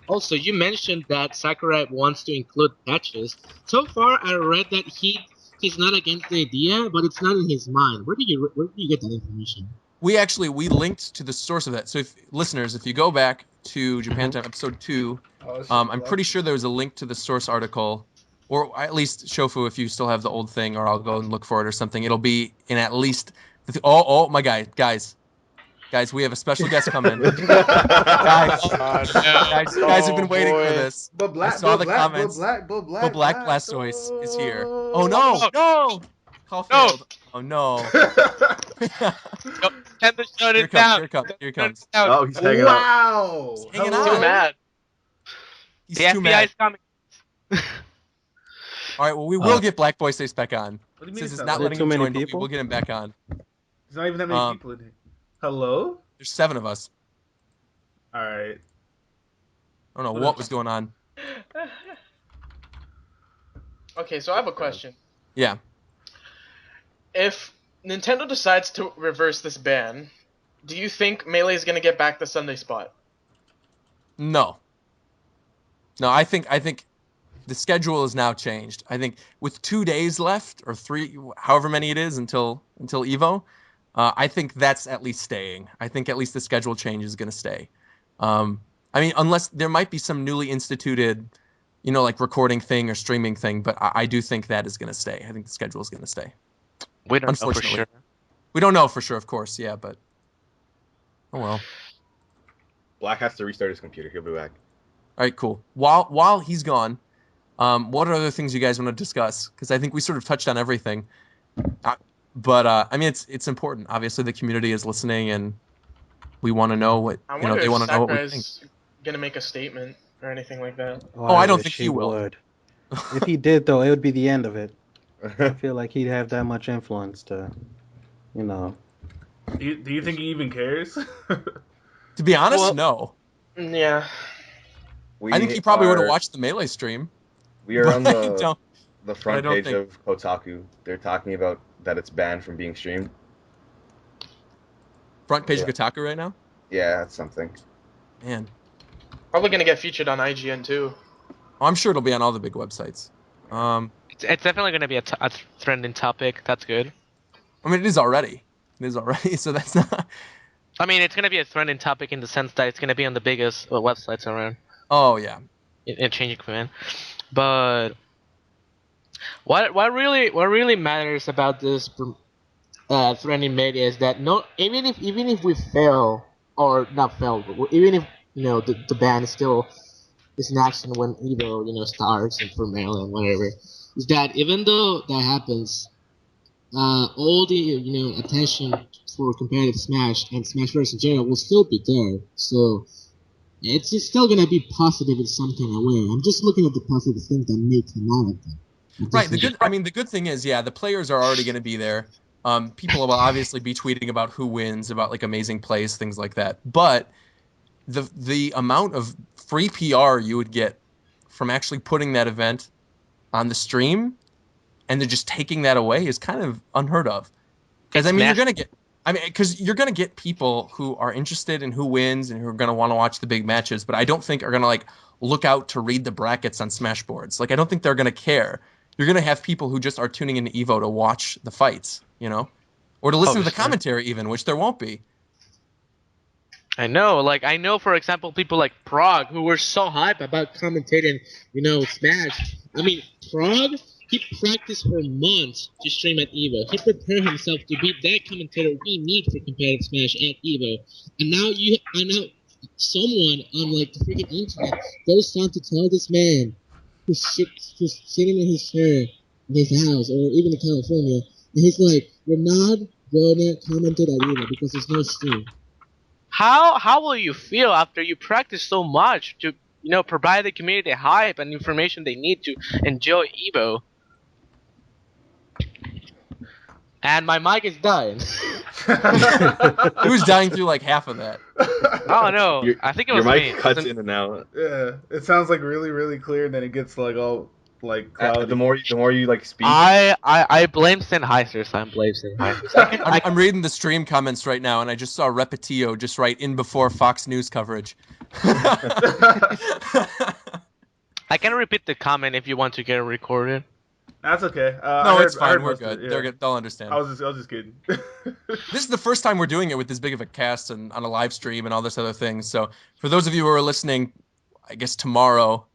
[SPEAKER 4] Also, you mentioned that Sakurai wants to include patches. So far, I read that he's not against the idea, but it's not in his mind. Where do you get that information?
[SPEAKER 1] We linked to the source of that. So if you go back to Japan Time episode 2, I'm pretty sure there was a link to the source article, or at least Shofu, if you still have the old thing, or I'll go and look for it or something. It'll be in at least my guys, we have a special guest coming. guys, have been waiting for this. I saw the comments. Black Blastoise is here. Oh no! Call failed. Oh no!
[SPEAKER 4] Nintendo shut
[SPEAKER 1] Here
[SPEAKER 4] it down.
[SPEAKER 1] Here comes.
[SPEAKER 2] Oh, he's hanging out.
[SPEAKER 3] Wow.
[SPEAKER 1] Hanging
[SPEAKER 6] Too
[SPEAKER 1] out.
[SPEAKER 6] mad.
[SPEAKER 1] He's
[SPEAKER 4] The
[SPEAKER 1] too
[SPEAKER 4] FBI
[SPEAKER 1] mad.
[SPEAKER 4] is coming.
[SPEAKER 1] All right, well, we will get Black Boy Stace back on.
[SPEAKER 3] What do you mean
[SPEAKER 1] Since
[SPEAKER 3] it's
[SPEAKER 1] it's
[SPEAKER 3] not
[SPEAKER 1] not
[SPEAKER 7] there
[SPEAKER 1] letting
[SPEAKER 7] too
[SPEAKER 1] him
[SPEAKER 7] many
[SPEAKER 1] join, but
[SPEAKER 7] people?
[SPEAKER 1] we'll get him back on.
[SPEAKER 3] There's not even that many people in here. Hello?
[SPEAKER 1] There's 7 of us.
[SPEAKER 3] All right.
[SPEAKER 1] I don't know what was going on.
[SPEAKER 6] Okay, so I have a question.
[SPEAKER 1] Yeah.
[SPEAKER 6] If Nintendo decides to reverse this ban, do you think Melee is going to get back the Sunday spot?
[SPEAKER 1] No. No, I think the schedule is now changed. I think with 2 days left, or 3, however many it is until Evo, I think that's at least staying. I think at least the schedule change is going to stay. I mean, unless there might be some newly instituted, like recording thing or streaming thing, but I do think that is going to stay. I think the schedule is going to stay.
[SPEAKER 4] We don't know for
[SPEAKER 1] Unfortunately.
[SPEAKER 4] sure.
[SPEAKER 1] We don't know for sure, of course, yeah, but oh well.
[SPEAKER 2] Black has to restart his computer. He'll be back.
[SPEAKER 1] All right, cool. While he's gone, what are other things you guys want to discuss? Because I think we sort of touched on everything. But I mean, it's important. Obviously, the community is listening, and we want to know what
[SPEAKER 6] I wonder
[SPEAKER 1] they
[SPEAKER 6] if
[SPEAKER 1] want to know what we think.
[SPEAKER 6] Sakurai's going to make a statement or anything like that.
[SPEAKER 1] Oh, I don't
[SPEAKER 7] wish
[SPEAKER 1] think he will.
[SPEAKER 7] would. If he did, though, it would be the end of it. I feel like he'd have that much influence to,
[SPEAKER 3] Do you think he even cares?
[SPEAKER 1] To be honest,
[SPEAKER 6] Well-
[SPEAKER 1] no.
[SPEAKER 6] Yeah.
[SPEAKER 1] I think he probably would have watched the Melee stream.
[SPEAKER 2] We are on
[SPEAKER 1] but
[SPEAKER 2] the. the
[SPEAKER 1] I
[SPEAKER 2] front
[SPEAKER 1] don't
[SPEAKER 2] page
[SPEAKER 1] think-
[SPEAKER 2] of Kotaku, they're talking about that it's banned from being streamed.
[SPEAKER 1] Front page
[SPEAKER 2] Yeah.
[SPEAKER 1] of Kotaku right now?
[SPEAKER 2] Yeah, that's something.
[SPEAKER 1] Man.
[SPEAKER 6] Probably gonna get featured on IGN too.
[SPEAKER 1] Oh, I'm sure it'll be on all the big websites.
[SPEAKER 4] It's definitely going to be a trending topic. That's good.
[SPEAKER 1] I mean, it is already. It is already, so that's not...
[SPEAKER 4] I mean, it's going to be a trending topic in the sense that it's going to be on the biggest websites around
[SPEAKER 1] Oh, yeah.
[SPEAKER 4] in changing command. But what really matters about this trending media is that even if we fail or not fail, but even if the ban still is in action when Evo starts and for mail and whatever, is that even though that happens, all the attention for competitive Smash and Smash Bros in general will still be there. So it's just still gonna be positive in some kind of way. I'm just looking at the positive things that may come out of it.
[SPEAKER 1] Right. The good thing is, yeah, the players are already going to be there. People will obviously be tweeting about who wins, about like amazing plays, things like that. But the amount of free PR you would get from actually putting that event on the stream and then just taking that away is kind of unheard of. Because you're going to get people who are interested in who wins and who are going to want to watch the big matches, but I don't think are going to like look out to read the brackets on Smash boards. Like I don't think they're going to care. You're going to have people who just are tuning into Evo to watch the fights, or to listen to the commentary even, which there won't be.
[SPEAKER 4] I know, for example, people like Prague who were so hyped about commentating, Smash. I mean, Prague, he practiced for months to stream at Evo. He prepared himself to be that commentator we need for competitive Smash at Evo. And now someone on like the freaking internet goes on to tell this man who's sitting in his chair in his house or even in California, and he's like, "We're not gonna commentate at Evo because there's no stream." How will you feel after you practice so much to provide the community hype and information they need to enjoy Evo? And my mic is dying.
[SPEAKER 1] He was dying through like half of that.
[SPEAKER 4] Oh no, I think it was
[SPEAKER 2] your
[SPEAKER 4] me.
[SPEAKER 2] mic cuts in and out.
[SPEAKER 3] Yeah, it sounds like really, really clear, and then it gets like all like cloudy.
[SPEAKER 2] The more you like speak.
[SPEAKER 4] I blame Sennheiser. So I blame Sennheiser.
[SPEAKER 1] I'm reading the stream comments right now, and I just saw Repetio just write in before Fox News coverage.
[SPEAKER 4] I can repeat the comment if you want to get it recorded.
[SPEAKER 3] That's okay.
[SPEAKER 1] No, it's fine. We're good. They'll understand.
[SPEAKER 3] I was just kidding.
[SPEAKER 1] This is the first time we're doing it with this big of a cast and on a live stream and all this other things. So for those of you who are listening, I guess tomorrow,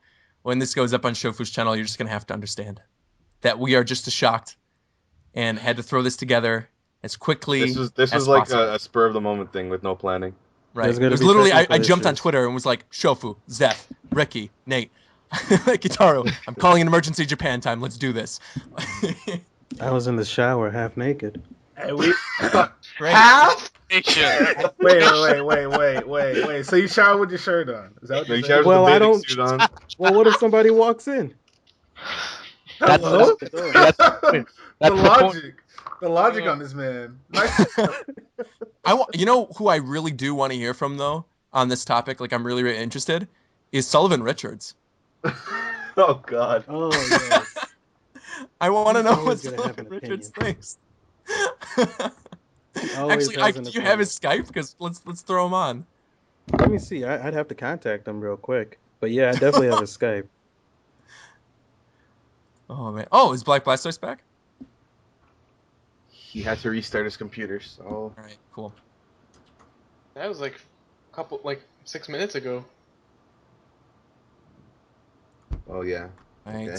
[SPEAKER 1] when this goes up on Shofu's channel, you're just going to have to understand that we are just as shocked and had to throw this together as quickly
[SPEAKER 2] This
[SPEAKER 1] as
[SPEAKER 2] was like
[SPEAKER 1] possible.
[SPEAKER 2] a spur of the moment thing with no planning.
[SPEAKER 1] Right. It was literally, I jumped on Twitter and was like, Shofu, Zeph, Ricky, Nate, Kitaru, I'm calling an emergency Japan time. Let's do this.
[SPEAKER 7] I was in the shower half naked.
[SPEAKER 3] Hey, we...
[SPEAKER 4] Half nation.
[SPEAKER 3] Wait. So you shower with your shirt on? Is that what you said?
[SPEAKER 7] Well, I don't.
[SPEAKER 2] Suit on.
[SPEAKER 7] Well, what if somebody walks in?
[SPEAKER 4] That's
[SPEAKER 3] the logic on this man. Nice.
[SPEAKER 1] You know who I really do want to hear from though on this topic? Like I'm really, really interested. Is Sullivan Richards.
[SPEAKER 2] Oh God.
[SPEAKER 7] Oh yes.
[SPEAKER 1] I want to know what
[SPEAKER 7] always gonna have
[SPEAKER 1] Sullivan
[SPEAKER 7] an
[SPEAKER 1] Richards
[SPEAKER 7] opinion.
[SPEAKER 1] thinks.
[SPEAKER 7] Always
[SPEAKER 1] Actually,
[SPEAKER 7] has an
[SPEAKER 1] do you have
[SPEAKER 7] opinion.
[SPEAKER 1] his Skype? Because let's throw him on.
[SPEAKER 7] Let me see. I'd have to contact him real quick. But yeah, I definitely have his Skype.
[SPEAKER 1] Oh man. Oh, is Black Blastoise back?
[SPEAKER 2] He had to restart his computer. So.
[SPEAKER 1] All right, cool.
[SPEAKER 6] That was like 6 minutes ago.
[SPEAKER 2] Oh yeah.
[SPEAKER 1] Right.
[SPEAKER 2] Okay.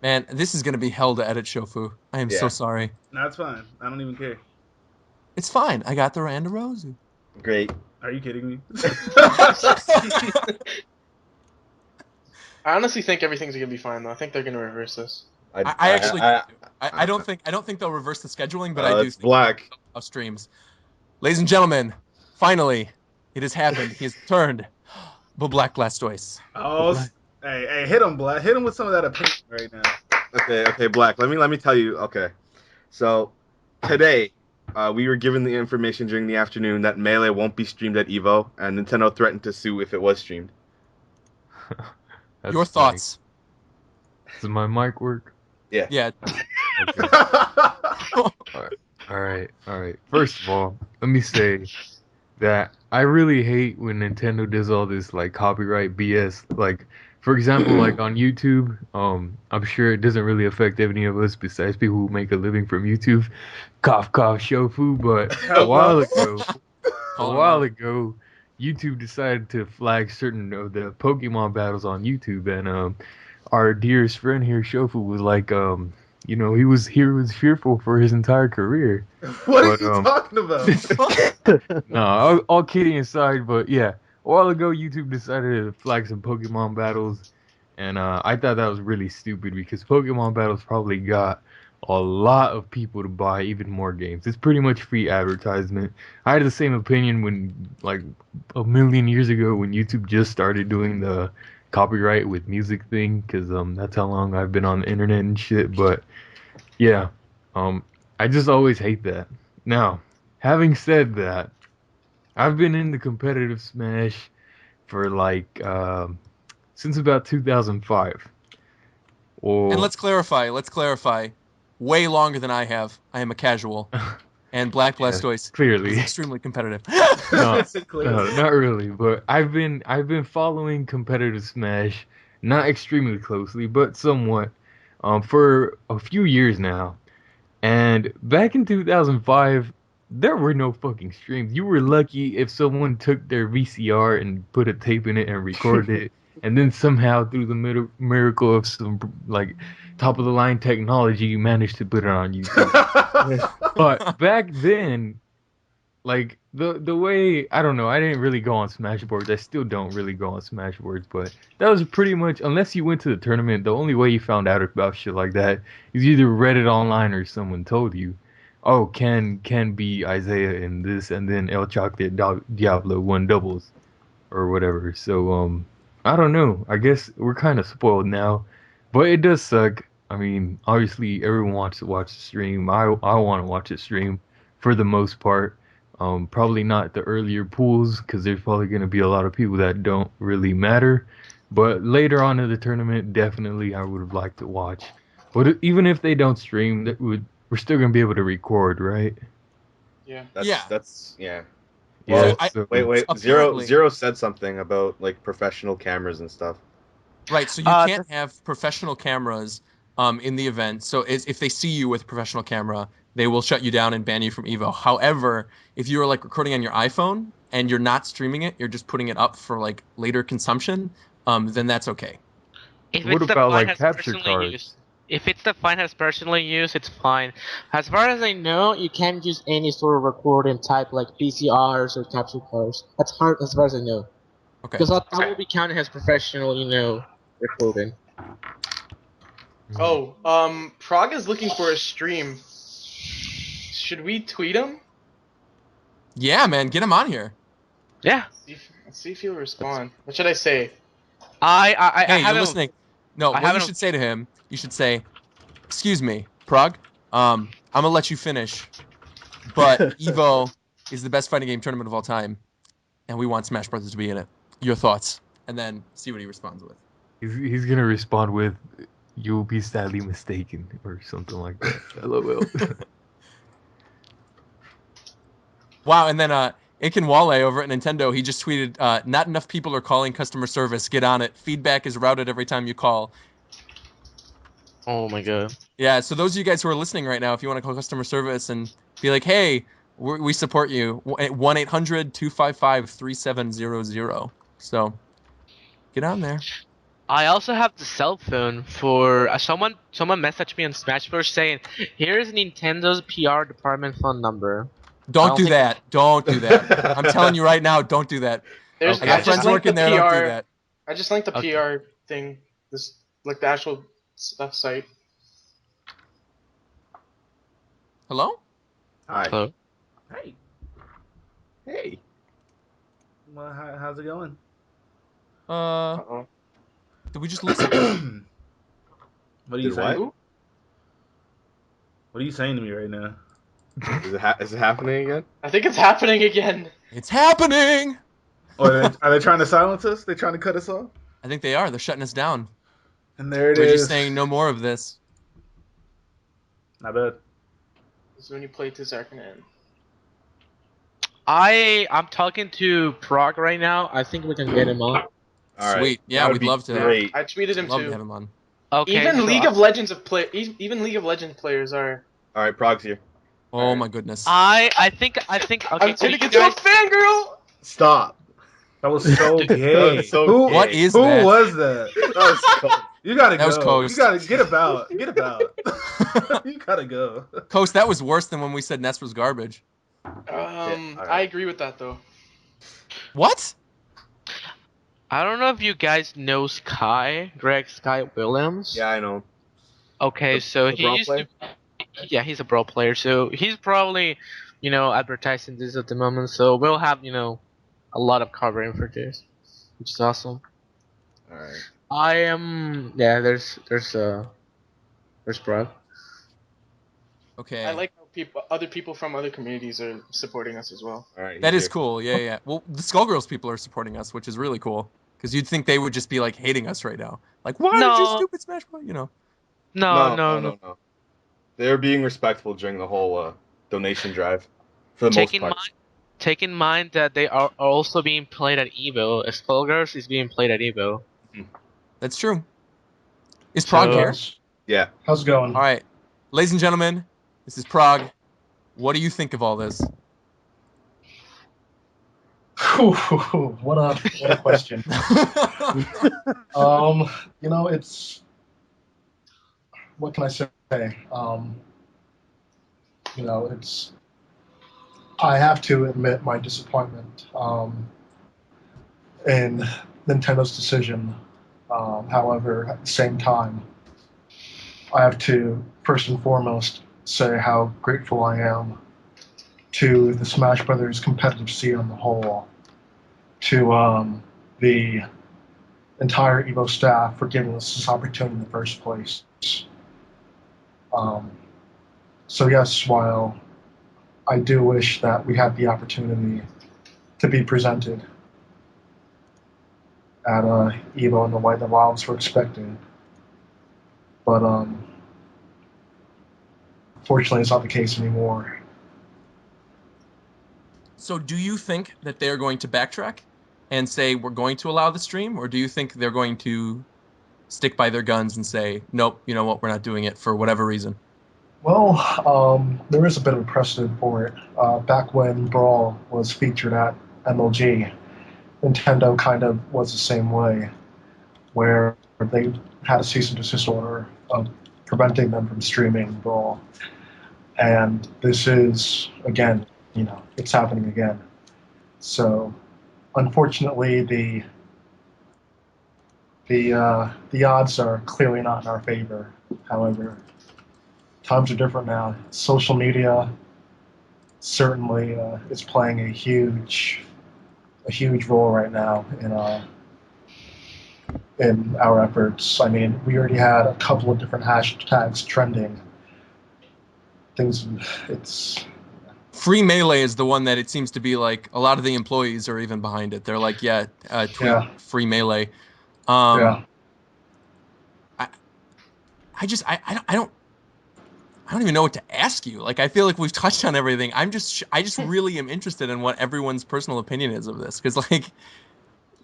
[SPEAKER 1] Man, this is gonna be hell to edit, Shofu. I am so
[SPEAKER 2] Yeah.
[SPEAKER 1] sorry.
[SPEAKER 3] That's fine. I don't even care.
[SPEAKER 1] It's fine. I got the Randa Rosu.
[SPEAKER 2] Great.
[SPEAKER 3] Are you kidding me?
[SPEAKER 6] I honestly think everything's gonna be fine though. I think they're gonna reverse this.
[SPEAKER 1] I don't think they'll reverse the scheduling, but I do
[SPEAKER 2] It's
[SPEAKER 1] think
[SPEAKER 2] black.
[SPEAKER 1] of streams. Ladies and gentlemen, finally, it has happened. He has returned. The Black Blastoise.
[SPEAKER 3] Oh, hey, hit him, Black. Hit him with some of that opinion right now.
[SPEAKER 2] Okay, Black. Let me tell you. Okay, so today we were given the information during the afternoon that Melee won't be streamed at Evo, and Nintendo threatened to sue if it was streamed.
[SPEAKER 1] Your thoughts?
[SPEAKER 8] Does my mic work?
[SPEAKER 1] Yeah.
[SPEAKER 8] Okay. All right. First of all, let me say that I really hate when Nintendo does all this like copyright BS. Like, for example, like on YouTube, I'm sure it doesn't really affect any of us besides people who make a living from YouTube. Cough, cough, shofu. But a while ago, YouTube decided to flag certain of the Pokemon battles on YouTube, and our dearest friend here, Shofu, was like, he was fearful for his entire career.
[SPEAKER 3] What
[SPEAKER 8] But,
[SPEAKER 3] are you talking about?
[SPEAKER 8] No, all kidding aside, but yeah, a while ago YouTube decided to flag some Pokemon battles, and I thought that was really stupid because Pokemon battles probably got a lot of people to buy even more games. It's pretty much free advertisement. I had the same opinion when, like, a million years ago when YouTube just started doing the copyright with music thing, because that's how long I've been on the internet and shit. But yeah, I just always hate that. Now, having said that, I've been in the competitive Smash for like since about 2005. Well,
[SPEAKER 1] And let's clarify. Way longer than I have. I am a casual. And Black
[SPEAKER 8] yeah,
[SPEAKER 1] Blastoise
[SPEAKER 8] clearly.
[SPEAKER 1] is extremely competitive.
[SPEAKER 8] No,
[SPEAKER 3] Clearly.
[SPEAKER 8] no, not really. But I've been following competitive Smash, not extremely closely, but somewhat, for a few years now. And back in 2005, there were no fucking streams. You were lucky if someone took their VCR and put a tape in it and recorded it, and then somehow through the miracle of some like top of the line technology, you managed to put it on YouTube. But back then, like the way, I don't know, I didn't really go on Smashboards. I still don't really go on Smashboards, but that was pretty much, unless you went to the tournament, the only way you found out about shit like that is you either read it online or someone told you, oh, can be Isaiah in this, and then El Chocolate Diablo won doubles or whatever. So I don't know. I guess we're kind of spoiled now, but it does suck. I mean, obviously everyone wants to watch the stream. I want to watch the stream for the most part. Probably not the earlier pools because there's probably going to be a lot of people that don't really matter. But later on in the tournament, definitely I would have liked to watch. But even if they don't stream, we're still going to be able to record, right?
[SPEAKER 6] Yeah.
[SPEAKER 2] That's yeah.
[SPEAKER 8] Yeah.
[SPEAKER 2] Well,
[SPEAKER 8] so,
[SPEAKER 2] wait.
[SPEAKER 1] apparently-
[SPEAKER 2] Zero said something about like professional cameras and stuff.
[SPEAKER 1] Right, so you can't have professional cameras in the event. So if they see you with a professional camera, they will shut you down and ban you from Evo. However, if you are like recording on your iPhone and you're not streaming it, you're just putting it up for like later consumption, then that's okay.
[SPEAKER 4] If
[SPEAKER 8] What
[SPEAKER 4] it's the
[SPEAKER 8] about,
[SPEAKER 4] file
[SPEAKER 8] like,
[SPEAKER 4] has
[SPEAKER 8] capture
[SPEAKER 4] personally
[SPEAKER 8] cards?
[SPEAKER 4] used, if it's the file has personally used, it's fine. As far as I know, you can't use any sort of recording type like PCRs or capture cards. That's hard as far as I know.
[SPEAKER 1] Okay.
[SPEAKER 4] Because that will be counted as professional, recording.
[SPEAKER 6] Oh, Prague is looking for a stream. Should we tweet him?
[SPEAKER 1] Yeah, man, get him on here.
[SPEAKER 4] Yeah.
[SPEAKER 6] Let's see if he'll respond. What should I say?
[SPEAKER 4] I
[SPEAKER 1] Hey, you're
[SPEAKER 4] haven't.
[SPEAKER 1] listening. No,
[SPEAKER 4] I
[SPEAKER 1] what you
[SPEAKER 4] haven't-
[SPEAKER 1] should say to him, you should say, "Excuse me, Prague. I'm gonna let you finish, but Evo is the best fighting game tournament of all time, and we want Smash Brothers to be in it. Your thoughts?" And then see what he responds with.
[SPEAKER 8] he's going to respond with, "You'll be sadly mistaken," or something like that. LOL.
[SPEAKER 1] Wow, and then Iken Wale over at Nintendo, he just tweeted, "Not enough people are calling customer service. Get on it. Feedback is routed every time you call."
[SPEAKER 4] Oh my god.
[SPEAKER 1] Yeah, so those of you guys who are listening right now, if you want to call customer service and be like, "Hey, we support you," 1-800-255-3700. So get on there.
[SPEAKER 4] I also have the cell phone for someone. Someone messaged me on Smashboard saying, "Here's Nintendo's PR department phone number."
[SPEAKER 1] Don't do that. Don't do that. I'm telling you right now, don't do that.
[SPEAKER 6] There's,
[SPEAKER 1] I got
[SPEAKER 6] I
[SPEAKER 1] friends
[SPEAKER 6] just linked the
[SPEAKER 1] working there.
[SPEAKER 6] PR.
[SPEAKER 1] Don't do that.
[SPEAKER 6] I just linked the
[SPEAKER 4] Okay.
[SPEAKER 6] PR thing. This like the actual stuff site.
[SPEAKER 1] Hello?
[SPEAKER 2] Hi.
[SPEAKER 4] Hello.
[SPEAKER 3] Hey,
[SPEAKER 2] Hey.
[SPEAKER 3] well, how's it going?
[SPEAKER 6] Uh-oh.
[SPEAKER 1] Did we just lose him?
[SPEAKER 3] What are you
[SPEAKER 2] Did
[SPEAKER 3] saying?
[SPEAKER 2] what?
[SPEAKER 3] What are you saying to me right now?
[SPEAKER 2] Is it happening again?
[SPEAKER 6] I think it's happening again.
[SPEAKER 1] It's happening.
[SPEAKER 3] Or are they trying to silence us? They trying to cut us off?
[SPEAKER 1] I think they are. They're shutting us down.
[SPEAKER 3] And there it
[SPEAKER 1] We're
[SPEAKER 3] is.
[SPEAKER 1] just saying no more of this.
[SPEAKER 3] Not bad.
[SPEAKER 6] This is when you play to Zarkanan.
[SPEAKER 4] I'm talking to Prague right now. I think we can get him on.
[SPEAKER 2] All right.
[SPEAKER 1] Sweet. Yeah,
[SPEAKER 2] That would
[SPEAKER 1] we'd
[SPEAKER 2] be
[SPEAKER 1] love to.
[SPEAKER 2] Great.
[SPEAKER 6] I tweeted him
[SPEAKER 1] Love
[SPEAKER 6] too.
[SPEAKER 1] to have him on.
[SPEAKER 4] Okay.
[SPEAKER 6] Even
[SPEAKER 4] so
[SPEAKER 6] League of Legends even League of Legends players are.
[SPEAKER 2] All right, Prog's here.
[SPEAKER 1] Oh
[SPEAKER 2] Alright.
[SPEAKER 1] my goodness.
[SPEAKER 4] I think. Okay.
[SPEAKER 6] I'm
[SPEAKER 4] so
[SPEAKER 6] turning
[SPEAKER 4] you
[SPEAKER 6] into a
[SPEAKER 4] guys,
[SPEAKER 6] fangirl.
[SPEAKER 2] Stop.
[SPEAKER 3] That was so gay.
[SPEAKER 2] was so
[SPEAKER 3] who
[SPEAKER 2] gay.
[SPEAKER 1] What is
[SPEAKER 3] who
[SPEAKER 1] that?
[SPEAKER 3] was that?
[SPEAKER 2] That was cold.
[SPEAKER 3] You gotta
[SPEAKER 1] That was
[SPEAKER 3] go.
[SPEAKER 1] Coast.
[SPEAKER 3] You gotta get about. Get about. You gotta go.
[SPEAKER 1] Coast, that was worse than when we said Ness was garbage.
[SPEAKER 2] alright.
[SPEAKER 6] I agree with that though.
[SPEAKER 1] What?
[SPEAKER 4] I don't know if you guys know Greg Sky Williams.
[SPEAKER 2] Yeah, I know.
[SPEAKER 4] Okay,
[SPEAKER 2] The-
[SPEAKER 4] so
[SPEAKER 2] the
[SPEAKER 4] he
[SPEAKER 2] brawl
[SPEAKER 4] used
[SPEAKER 2] player?
[SPEAKER 4] to. Yeah, he's a brawl player, so he's probably, advertising this at the moment. So we'll have, a lot of covering for this, which is awesome.
[SPEAKER 2] All right.
[SPEAKER 4] I am. Yeah, there's Brad.
[SPEAKER 1] Okay.
[SPEAKER 6] I like how other people from other communities are supporting us as well.
[SPEAKER 2] All right.
[SPEAKER 1] That
[SPEAKER 2] he's
[SPEAKER 1] is
[SPEAKER 2] here.
[SPEAKER 1] cool. Yeah. Well, the Skullgirls people are supporting us, which is really cool. Because you'd think they would just be like hating us right now. Like, why did you
[SPEAKER 4] No,
[SPEAKER 1] stupid Smash Bros?
[SPEAKER 4] no.
[SPEAKER 2] No. They're being respectful during the whole donation drive, for the most part.
[SPEAKER 4] Take in mind that they are also being played at Evo. Skullgirls is being played at Evo.
[SPEAKER 1] That's true. Is Prague
[SPEAKER 4] So-
[SPEAKER 1] here?
[SPEAKER 2] Yeah.
[SPEAKER 9] How's it going?
[SPEAKER 1] All right. Ladies and gentlemen, this is Prague. What do you think of all this?
[SPEAKER 9] What a question. It's what can I say? It's I have to admit my disappointment in Nintendo's decision. However, at the same time, I have to first and foremost say how grateful I am to the Smash Brothers competitive scene on the whole, to the entire Evo staff for giving us this opportunity in the first place. So yes, while I do wish that we had the opportunity to be presented at Evo in the way the Wilds were expected, but fortunately it's not the case anymore.
[SPEAKER 1] So do you think that they're going to backtrack and say we're going to allow the stream? Or do you think they're going to stick by their guns and say, nope, you know what, we're not doing it for whatever reason?
[SPEAKER 9] Well, there is a bit of a precedent for it. Back when Brawl was featured at MLG, Nintendo kind of was the same way, where they had a cease and desist order of preventing them from streaming Brawl. And this is, again, it's happening again. So, unfortunately, the odds are clearly not in our favor. However, times are different now. Social media certainly is playing a huge role right now in our efforts. I mean, we already had a couple of different hashtags trending. It's
[SPEAKER 1] Free Melee is the one that it seems to be like a lot of the employees are even behind it. They're like, tweet Free Melee.
[SPEAKER 9] yeah.
[SPEAKER 1] I don't even know what to ask you. Like, I feel like we've touched on everything. I just really am interested in what everyone's personal opinion is of this, because like,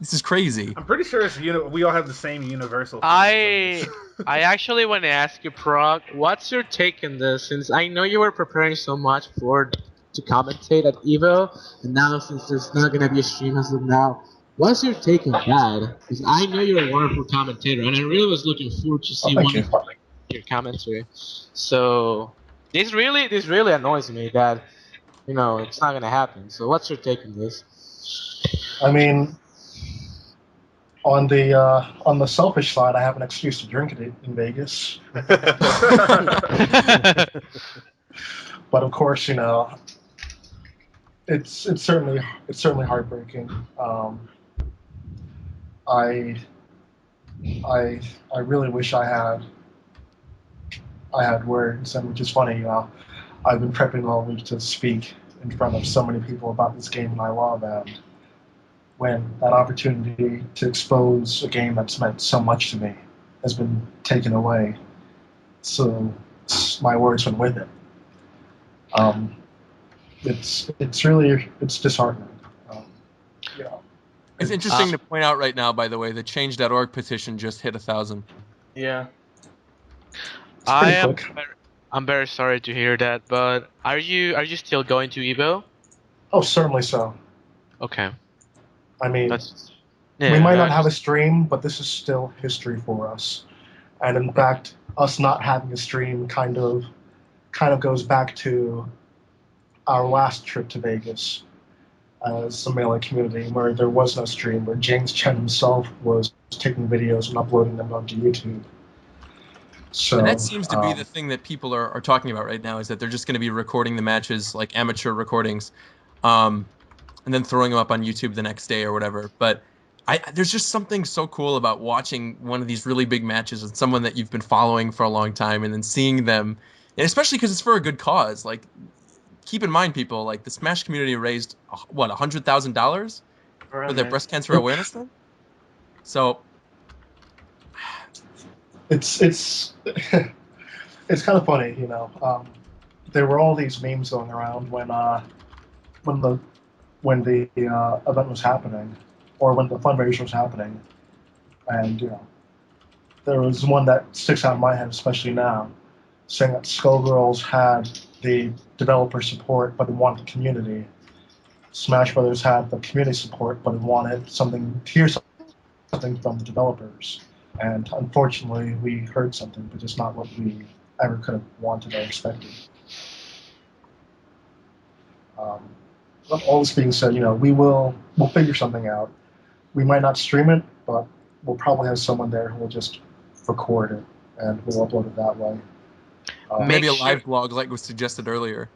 [SPEAKER 1] this is crazy.
[SPEAKER 3] I'm pretty sure we all have the same universal.
[SPEAKER 4] I actually want to ask you, Prague, what's your take on this? Since I know you were preparing so much to commentate at Evo, and now since there's not gonna be a stream as of now, what's your take on that? Because I know you're a wonderful commentator, and I really was looking forward to see
[SPEAKER 9] Thank you.
[SPEAKER 4] your commentary. So this really annoys me that it's not gonna happen. So what's your take on this?
[SPEAKER 9] I mean, on the selfish side, I have an excuse to drink it in Vegas. But of course, it's certainly heartbreaking. I really wish I had words, and which is funny. I've been prepping all week to speak in front of so many people about this game I love, and when that opportunity to expose a game that's meant so much to me has been taken away. So my words went with it. Um, it's really disheartening. Um, you know,
[SPEAKER 1] It's interesting to point out right now, by the way, the change.org petition just hit 1,000.
[SPEAKER 6] Yeah.
[SPEAKER 9] it's pretty
[SPEAKER 4] am.
[SPEAKER 9] quick.
[SPEAKER 4] I'm very sorry to hear that. But are you still going to Evo?
[SPEAKER 9] Oh, certainly so.
[SPEAKER 4] Okay,
[SPEAKER 9] I mean,
[SPEAKER 4] that's
[SPEAKER 9] we
[SPEAKER 4] yeah.
[SPEAKER 9] might not
[SPEAKER 4] I
[SPEAKER 9] have a
[SPEAKER 4] just
[SPEAKER 9] stream, but this is still history for us. And in fact, us not having a stream kind of goes back to our last trip to Vegas as a Melee community, where there was no stream, where James Chen himself was taking videos and uploading them onto YouTube.
[SPEAKER 1] And that
[SPEAKER 9] So,
[SPEAKER 1] seems to be the thing that people are talking about right now, is that they're just going to be recording the matches like amateur recordings, and then throwing them up on YouTube the next day or whatever. But there's just something so cool about watching one of these really big matches with someone that you've been following for a long time, and then seeing them, and especially because it's for a good cause. Like, keep in mind, people, like the Smash community raised what, $100,000 for
[SPEAKER 6] Around
[SPEAKER 1] their
[SPEAKER 6] there.
[SPEAKER 1] breast cancer
[SPEAKER 9] yep.
[SPEAKER 1] awareness thing. So
[SPEAKER 9] It's it's kind of funny, you know. There were all these memes going around when the event was happening, or when the fundraiser was happening, and there was one that sticks out in my head, especially now, saying that Skullgirls had the developer support, but it wanted the community. Smash Brothers had the community support, but it wanted to hear something from the developers. And unfortunately, we heard something, but just not what we ever could have wanted or expected. Um, all this being said, we'll figure something out. We might not stream it, but we'll probably have someone there who will just record it and we'll upload it that way.
[SPEAKER 1] maybe a
[SPEAKER 4] sure.
[SPEAKER 1] live blog, like was suggested earlier.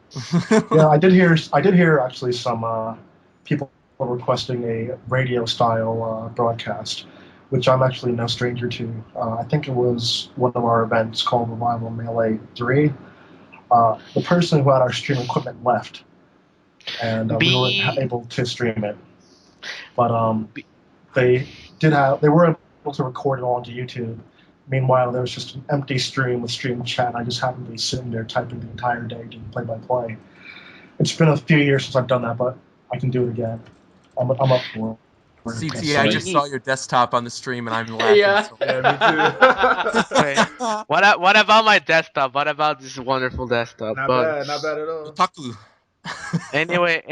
[SPEAKER 9] Yeah, I did hear actually some people requesting a radio style broadcast, which I'm actually no stranger to. I think it was one of our events called Revival Melee 3. The person who had our stream equipment left, and we weren't
[SPEAKER 4] Be,
[SPEAKER 9] able to stream it. But
[SPEAKER 4] be
[SPEAKER 9] they were able to record it all onto YouTube. Meanwhile, there was just an empty stream with stream chat. And I just happened to be sitting there typing the entire day, doing play by play. It's been a few years since I've done that, but I can do it again. I'm up for it.
[SPEAKER 1] CT, I just
[SPEAKER 4] be.
[SPEAKER 1] saw your desktop on the stream and I'm laughing
[SPEAKER 6] Yeah.
[SPEAKER 1] so
[SPEAKER 3] Yeah, me too.
[SPEAKER 4] Wait, what about my desktop? What about this wonderful desktop?
[SPEAKER 3] Not
[SPEAKER 4] But
[SPEAKER 3] bad, not bad at all.
[SPEAKER 1] Otaku.
[SPEAKER 4] anyway,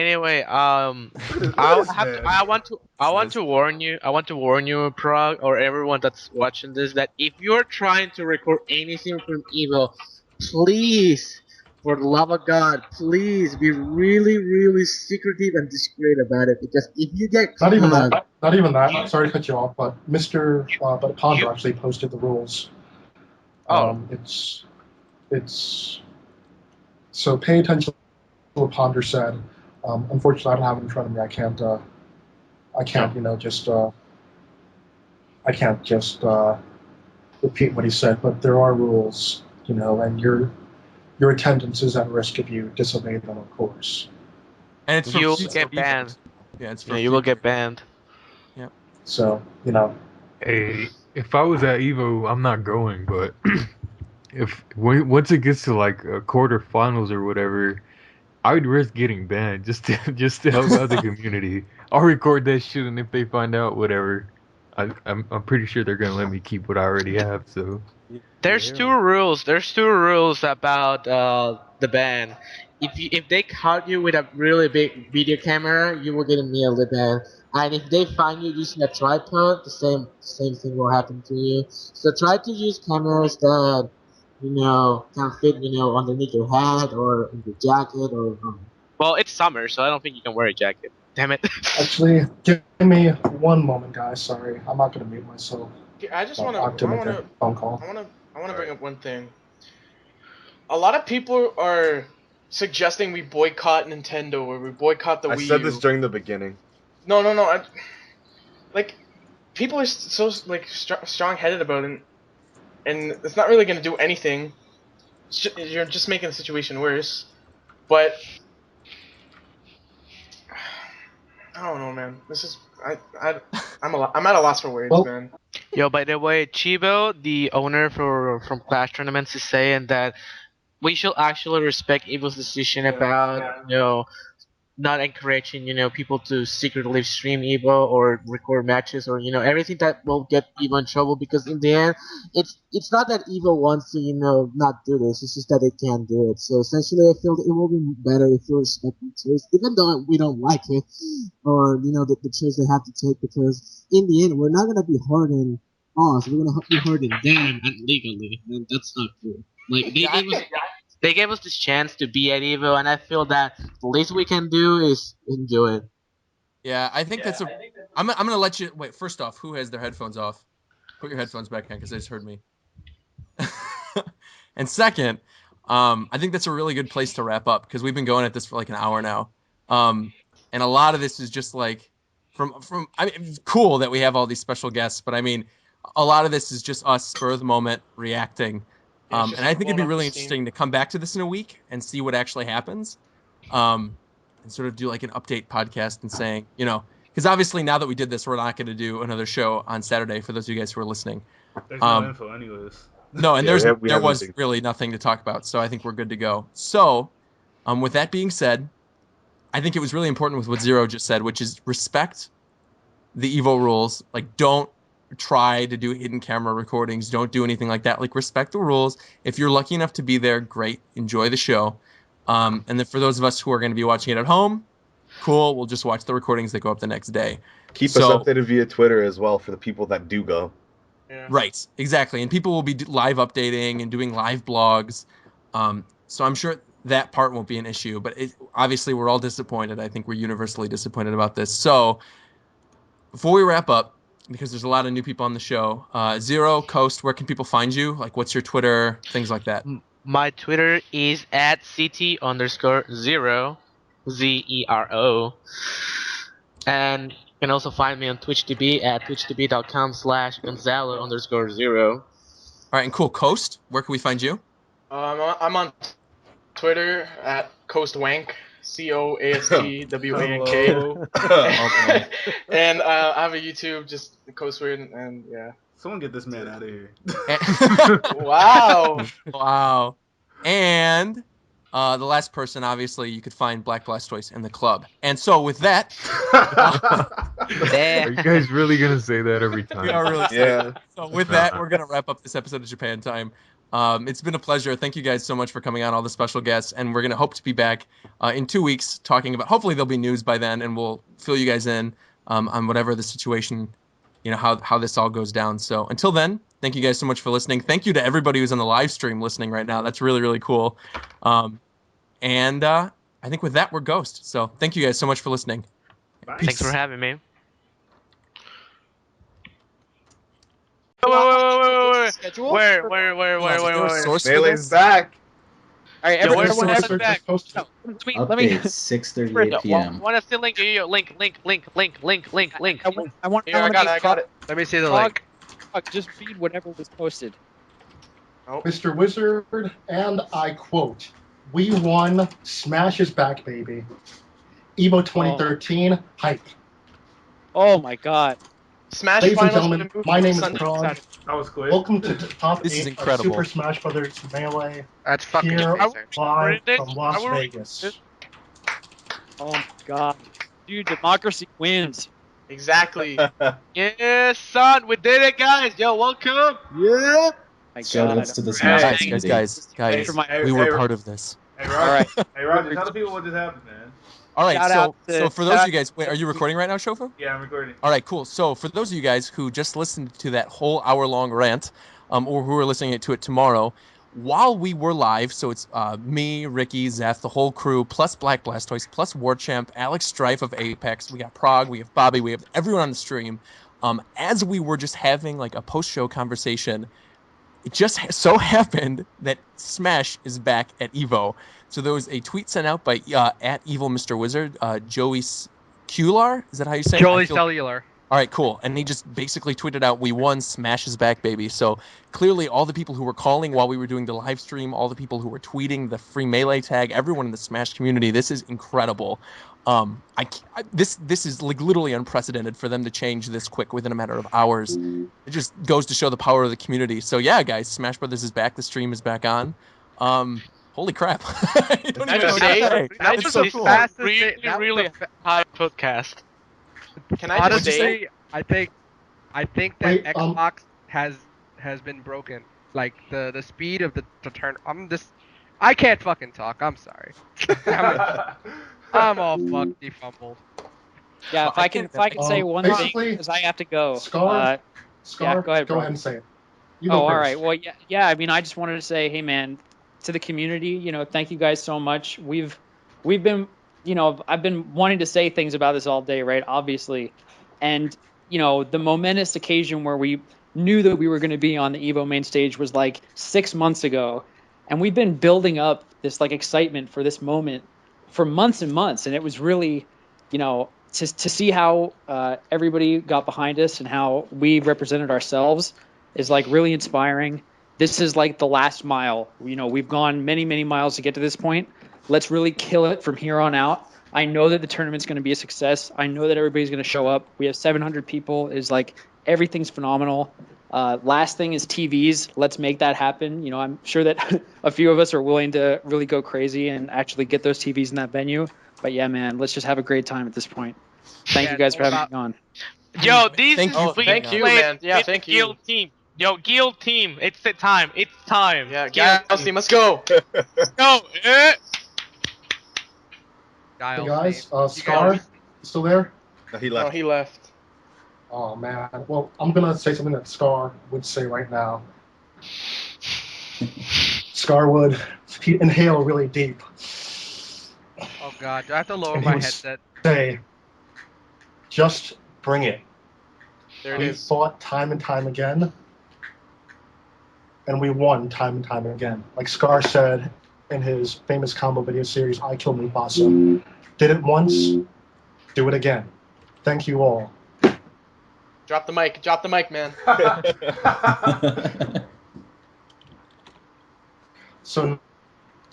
[SPEAKER 3] What
[SPEAKER 4] I
[SPEAKER 3] is
[SPEAKER 4] have to,
[SPEAKER 3] man?
[SPEAKER 4] I want to warn you, Prague, or everyone that's watching this, that if you're trying to record anything from Evo, please, for the love of God, please be really, really secretive and discreet about it. Because if you get
[SPEAKER 9] Not even
[SPEAKER 4] caught,
[SPEAKER 9] that. Not even
[SPEAKER 4] you,
[SPEAKER 9] that. Sorry to cut you off, but but
[SPEAKER 4] you,
[SPEAKER 9] Ponder actually posted the rules.
[SPEAKER 4] oh,
[SPEAKER 9] It's so pay attention to what Ponder said. Unfortunately, I don't have it in front of me. I can't,
[SPEAKER 4] no.
[SPEAKER 9] I can't just repeat what he said. But there are rules, and your attendance is at risk if you disobey them, of course.
[SPEAKER 1] And it's for
[SPEAKER 4] You'll
[SPEAKER 1] future
[SPEAKER 4] get banned.
[SPEAKER 1] evos. Yeah, it's
[SPEAKER 4] Yeah,
[SPEAKER 1] for
[SPEAKER 4] you will
[SPEAKER 1] future.
[SPEAKER 4] get banned.
[SPEAKER 1] Yeah.
[SPEAKER 9] So
[SPEAKER 8] Hey, if I was at Evo, I'm not going. But once it gets to like quarterfinals or whatever, I would risk getting banned just to help out the community. I'll record that shit, and if they find out, whatever, I'm pretty sure they're gonna let me keep what I already have. So
[SPEAKER 4] There's two
[SPEAKER 7] Yeah.
[SPEAKER 4] rules. There's two rules about the ban. If they caught you with a really big video camera, you will get immediately banned. And if they find you using a tripod, the same thing will happen to you. So try to use cameras that can fit underneath your head or in your jacket or. Well, it's summer, so I don't think you can wear a jacket. Damn it.
[SPEAKER 9] actually, give me one moment, guys. Sorry, I'm not going to mute myself.
[SPEAKER 6] I just
[SPEAKER 9] I have to make a phone call.
[SPEAKER 6] I wanna bring up one thing. A lot of people are suggesting we boycott Nintendo or we boycott the
[SPEAKER 2] I
[SPEAKER 6] Wii
[SPEAKER 2] said this
[SPEAKER 6] U.
[SPEAKER 2] during the beginning.
[SPEAKER 6] No, no, no. Like, people are so like strong-headed about it, and it's not really gonna do anything. You're just making the situation worse. But I don't know, man. This is I I'm at a loss for words,
[SPEAKER 9] Well-
[SPEAKER 6] man.
[SPEAKER 4] Yo, by the way, Chibo, the owner from Clash Tournaments, is saying that we should actually respect Evil's decision about not encouraging people to secretly stream Evo or record matches or everything that will get Evo in trouble, because in the end it's not that Evo wants to not do this, it's just that they can't do it. So essentially I feel that it will be better if you respect the choice, even though we don't like it, or the choice they have to take, because in the end we're not gonna be hurting us, we're gonna be hurting them legally, and that's not cool. Like they gave us this chance to be at Evo, and I feel that the least we can do is enjoy it.
[SPEAKER 1] Yeah, I think that's a. I'm gonna let you wait. First off, who has their headphones off? Put your headphones back on because they just heard me. And second, I think that's a really good place to wrap up because we've been going at this for like an hour now, and a lot of this is just like from. I mean, it's cool that we have all these special guests, but I mean, a lot of this is just us spur of the moment reacting. And I think it'd be really interesting to come back to this in a week and see what actually happens, and sort of do like an update podcast and saying, because obviously now that we did this, we're not going to do another show on Saturday for those of you guys who are listening.
[SPEAKER 3] There's no info, anyways.
[SPEAKER 1] No, and
[SPEAKER 2] Yeah,
[SPEAKER 1] there was really nothing to talk about, so I think we're good to go. So, with that being said, I think it was really important with what Zero just said, which is respect the Evo rules. Like, don't try to do hidden camera recordings. Don't do anything like that. Like, respect the rules. If you're lucky enough to be there, great. Enjoy the show. And then for those of us who are going to be watching it at home, cool. We'll just watch the recordings that go up the next day.
[SPEAKER 2] Keep us updated via Twitter as well for the people that do go.
[SPEAKER 6] Yeah.
[SPEAKER 1] Right, exactly. And people will be live updating and doing live blogs. So I'm sure that part won't be an issue. But obviously, we're all disappointed. I think we're universally disappointed about this. So before we wrap up, because there's a lot of new people on the show, Zero, Coast, where can people find you? Like, what's your Twitter, things like that?
[SPEAKER 4] My Twitter is at CT_0, ZERO. And you can also find me on TwitchTV at twitchtv.com/Gonzalo_0.
[SPEAKER 1] All right, and cool. Coast, where can we find you?
[SPEAKER 6] I'm on Twitter at CoastWank, CoastWank. And I have a YouTube, just Coastward, and yeah.
[SPEAKER 3] Someone get this man out of here.
[SPEAKER 6] Wow.
[SPEAKER 1] Wow. And the last person, obviously, you could find Black Blastoise in the club. And so with that...
[SPEAKER 8] Are you guys really going to say that every time?
[SPEAKER 1] We are really
[SPEAKER 2] Yeah.
[SPEAKER 1] So with that, we're going to wrap up this episode of Japan Time. It's been a pleasure. Thank you guys so much for coming on, all the special guests. And we're going to hope to be back in 2 weeks talking about... Hopefully there'll be news by then, and we'll fill you guys in on whatever the situation... how this all goes down. So until then, thank you guys so much for listening. Thank you to everybody who's on the live stream listening right now. That's really, really cool. And I think with that, we're Ghost. So thank you guys so much for listening.
[SPEAKER 3] Bye.
[SPEAKER 4] Thanks for having me. Wait.
[SPEAKER 10] Schedule?
[SPEAKER 4] Where?
[SPEAKER 2] Melee's back.
[SPEAKER 10] All right,
[SPEAKER 4] Yo,
[SPEAKER 10] everyone,
[SPEAKER 4] where's
[SPEAKER 10] everyone
[SPEAKER 4] the
[SPEAKER 10] has
[SPEAKER 4] source
[SPEAKER 10] back.
[SPEAKER 9] Posted.
[SPEAKER 10] No, let me.
[SPEAKER 11] Update 6:38 p.m.
[SPEAKER 4] Want to see link? Yo, link.
[SPEAKER 10] I want.
[SPEAKER 6] Here, I got it.
[SPEAKER 4] Let me see the
[SPEAKER 10] Frog,
[SPEAKER 4] link.
[SPEAKER 10] just read whatever was posted.
[SPEAKER 9] Mr. Wizard, and I quote, "We won. Smash is back, baby. Evo 2013, hype."
[SPEAKER 10] Oh my god.
[SPEAKER 6] Smash
[SPEAKER 9] Ladies and
[SPEAKER 6] finals
[SPEAKER 9] gentlemen,
[SPEAKER 6] have been moved
[SPEAKER 9] my
[SPEAKER 6] to
[SPEAKER 9] name is
[SPEAKER 6] Sunday.
[SPEAKER 9] Frog.
[SPEAKER 3] That was quick.
[SPEAKER 9] Welcome to the top
[SPEAKER 1] This is
[SPEAKER 9] 8 of
[SPEAKER 1] incredible.
[SPEAKER 9] Super Smash Brothers Melee
[SPEAKER 4] That's fucking
[SPEAKER 9] here
[SPEAKER 4] amazing.
[SPEAKER 9] live from Las Vegas.
[SPEAKER 10] Oh my god. Dude, democracy wins.
[SPEAKER 6] Exactly.
[SPEAKER 4] Yes, son, we did it, guys. Yo, welcome.
[SPEAKER 5] Yeah.
[SPEAKER 10] My
[SPEAKER 11] Shoutouts
[SPEAKER 10] god.
[SPEAKER 11] to the Smash
[SPEAKER 1] Guys,
[SPEAKER 11] community.
[SPEAKER 1] guys,
[SPEAKER 10] For my-
[SPEAKER 1] we were part of this.
[SPEAKER 3] Hey, Roger.
[SPEAKER 10] All right.
[SPEAKER 3] Hey, Roger, tell the people what just happened, man.
[SPEAKER 1] All right,
[SPEAKER 10] Shout
[SPEAKER 1] so
[SPEAKER 10] out to-
[SPEAKER 1] so for those of you guys, wait, are you recording right now, Shofu?
[SPEAKER 3] Yeah, I'm recording.
[SPEAKER 1] All right, cool. So for those of you guys who just listened to that whole hour-long rant, or who are listening to it tomorrow, while we were live, so it's me, Ricky, Zeth, the whole crew, plus Black Blastoise, plus Warchamp, Alex Strife of Apex, we got Prague, we have Bobby, we have everyone on the stream. As we were just having like a post-show conversation, it just so happened that Smash is back at Evo. So there was a tweet sent out by at Evil Mr. Wizard, Joey Cular. Is that how you say it?
[SPEAKER 12] Joey Cellular.
[SPEAKER 1] All right, cool. And he just basically tweeted out, "We won, Smash is back, baby." So clearly, all the people who were calling while we were doing the live stream, all the people who were tweeting the free Melee tag, everyone in the Smash community, this is incredible. This is like literally unprecedented for them to change this quick within a matter of hours. It just goes to show the power of the community. So yeah, guys, Smash Brothers is back. The stream is back on. Holy crap! I don't even know what to say.
[SPEAKER 4] That
[SPEAKER 1] It's
[SPEAKER 4] was
[SPEAKER 1] so
[SPEAKER 4] a
[SPEAKER 1] cool.
[SPEAKER 4] really high podcast.
[SPEAKER 6] Can I just say?
[SPEAKER 11] Honestly, I think that
[SPEAKER 9] Wait,
[SPEAKER 11] Xbox has been broken. Like the speed of the turn. I can't fucking talk. I'm sorry. I'm all fucking fumbled.
[SPEAKER 10] Yeah, if I can say one thing,
[SPEAKER 9] basically,
[SPEAKER 10] because I have to go.
[SPEAKER 9] Scar,
[SPEAKER 10] yeah, go ahead,
[SPEAKER 9] go
[SPEAKER 10] bro.
[SPEAKER 9] ahead and say it. You
[SPEAKER 10] Oh,
[SPEAKER 9] go
[SPEAKER 10] all
[SPEAKER 9] first.
[SPEAKER 10] right. Well, yeah. I mean, I just wanted to say, hey, man, to the community, thank you guys so much. We've been, I've been wanting to say things about this all day, right? Obviously, and the momentous occasion where we knew that we were going to be on the Evo main stage was like 6 months ago, and we've been building up this like excitement for this moment for months and months, and it was really, to see how everybody got behind us and how we represented ourselves is like really inspiring. This is like the last mile. We've gone many, many miles to get to this point. Let's really kill it from here on out. I know that the tournament's going to be a success. I know that everybody's going to show up. We have 700 people. Is like everything's phenomenal. Last thing is TVs. Let's make that happen. I'm sure that a few of us are willing to really go crazy and actually get those TVs in that venue. But yeah, man, let's just have a great time at this point. Thank you guys for having me on.
[SPEAKER 4] Yo, these
[SPEAKER 1] Thank you.
[SPEAKER 6] Thank you, man. Yeah, thank you.
[SPEAKER 4] Guild team. Yo, Guild team. It's the time. It's time.
[SPEAKER 6] Yeah,
[SPEAKER 4] Guild
[SPEAKER 6] Gals team, let's go.
[SPEAKER 4] Go.
[SPEAKER 9] Hey
[SPEAKER 11] Giles,
[SPEAKER 9] guys,
[SPEAKER 11] man.
[SPEAKER 9] Scar, you still there?
[SPEAKER 2] No, he
[SPEAKER 6] No,
[SPEAKER 2] left.
[SPEAKER 6] he left.
[SPEAKER 9] Oh man. Well, I'm gonna say something that Scar would say right now. Scar would inhale really deep.
[SPEAKER 11] Oh god, do I have to lower
[SPEAKER 9] And he
[SPEAKER 11] my
[SPEAKER 9] would
[SPEAKER 11] headset?
[SPEAKER 9] say, "Just bring it."
[SPEAKER 6] There it
[SPEAKER 9] We
[SPEAKER 6] is.
[SPEAKER 9] fought time and time again, and we won time and time again. Like Scar said in his famous combo video series, "I Killed Mufasa." Did it once, do it again. Thank you all.
[SPEAKER 6] Drop the mic, man.
[SPEAKER 9] So,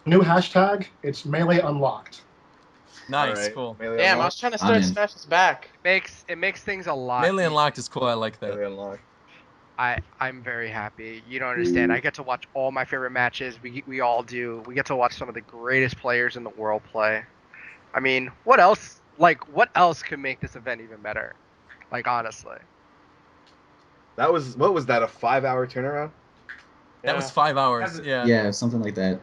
[SPEAKER 9] new hashtag, it's Melee Unlocked.
[SPEAKER 1] Nice,
[SPEAKER 2] Alright,
[SPEAKER 1] cool.
[SPEAKER 2] Melee
[SPEAKER 6] Damn, I
[SPEAKER 2] Unlocked.
[SPEAKER 6] was trying to start Smash is back.
[SPEAKER 11] It makes things a lot.
[SPEAKER 1] Melee Unlocked is cool. I like that.
[SPEAKER 2] Melee Unlocked.
[SPEAKER 11] I'm very happy. You don't understand. I get to watch all my favorite matches. We all do. We get to watch some of the greatest players in the world play. I mean, what else? Like, what else could make this event even better? Like, honestly.
[SPEAKER 2] What was that, a 5-hour turnaround?
[SPEAKER 1] That was 5 hours. Yeah.
[SPEAKER 12] Yeah, something like that.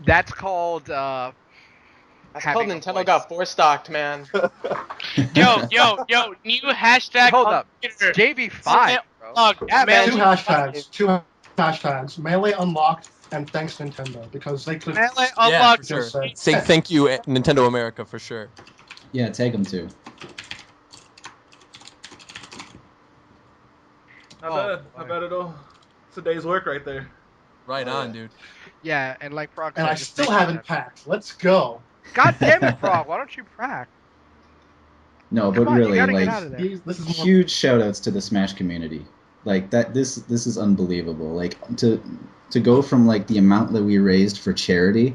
[SPEAKER 11] That's called
[SPEAKER 6] That's called
[SPEAKER 11] having a
[SPEAKER 6] Nintendo
[SPEAKER 11] voice.
[SPEAKER 6] got four-stocked, man.
[SPEAKER 4] Yo, new hashtag.
[SPEAKER 11] Hold
[SPEAKER 4] on
[SPEAKER 11] up.
[SPEAKER 4] Twitter.
[SPEAKER 11] JV5, bro.
[SPEAKER 6] Yeah, man.
[SPEAKER 9] Two hashtags. Melee Unlocked and thanks Nintendo, because they could
[SPEAKER 4] Melee
[SPEAKER 1] Yeah,
[SPEAKER 4] unlocked.
[SPEAKER 1] for sure.
[SPEAKER 9] just say,
[SPEAKER 1] Say thank you, Nintendo America, for sure.
[SPEAKER 12] Yeah, tag them too.
[SPEAKER 3] Not bad at all. It's a day's work right there.
[SPEAKER 1] Right on, dude.
[SPEAKER 11] Yeah, and like Frog
[SPEAKER 9] and
[SPEAKER 11] said,
[SPEAKER 9] I
[SPEAKER 11] just
[SPEAKER 9] still
[SPEAKER 11] make it
[SPEAKER 9] haven't
[SPEAKER 11] happen.
[SPEAKER 9] packed. Let's go.
[SPEAKER 11] God damn it, Frog. Why don't you prac?
[SPEAKER 12] No,
[SPEAKER 11] Come
[SPEAKER 12] but
[SPEAKER 11] on, you
[SPEAKER 12] really,
[SPEAKER 11] gotta get
[SPEAKER 12] like,
[SPEAKER 11] out of there.
[SPEAKER 9] This is more
[SPEAKER 12] huge shout outs to the Smash community. Like that, this is unbelievable. Like to go from like the amount that we raised for charity,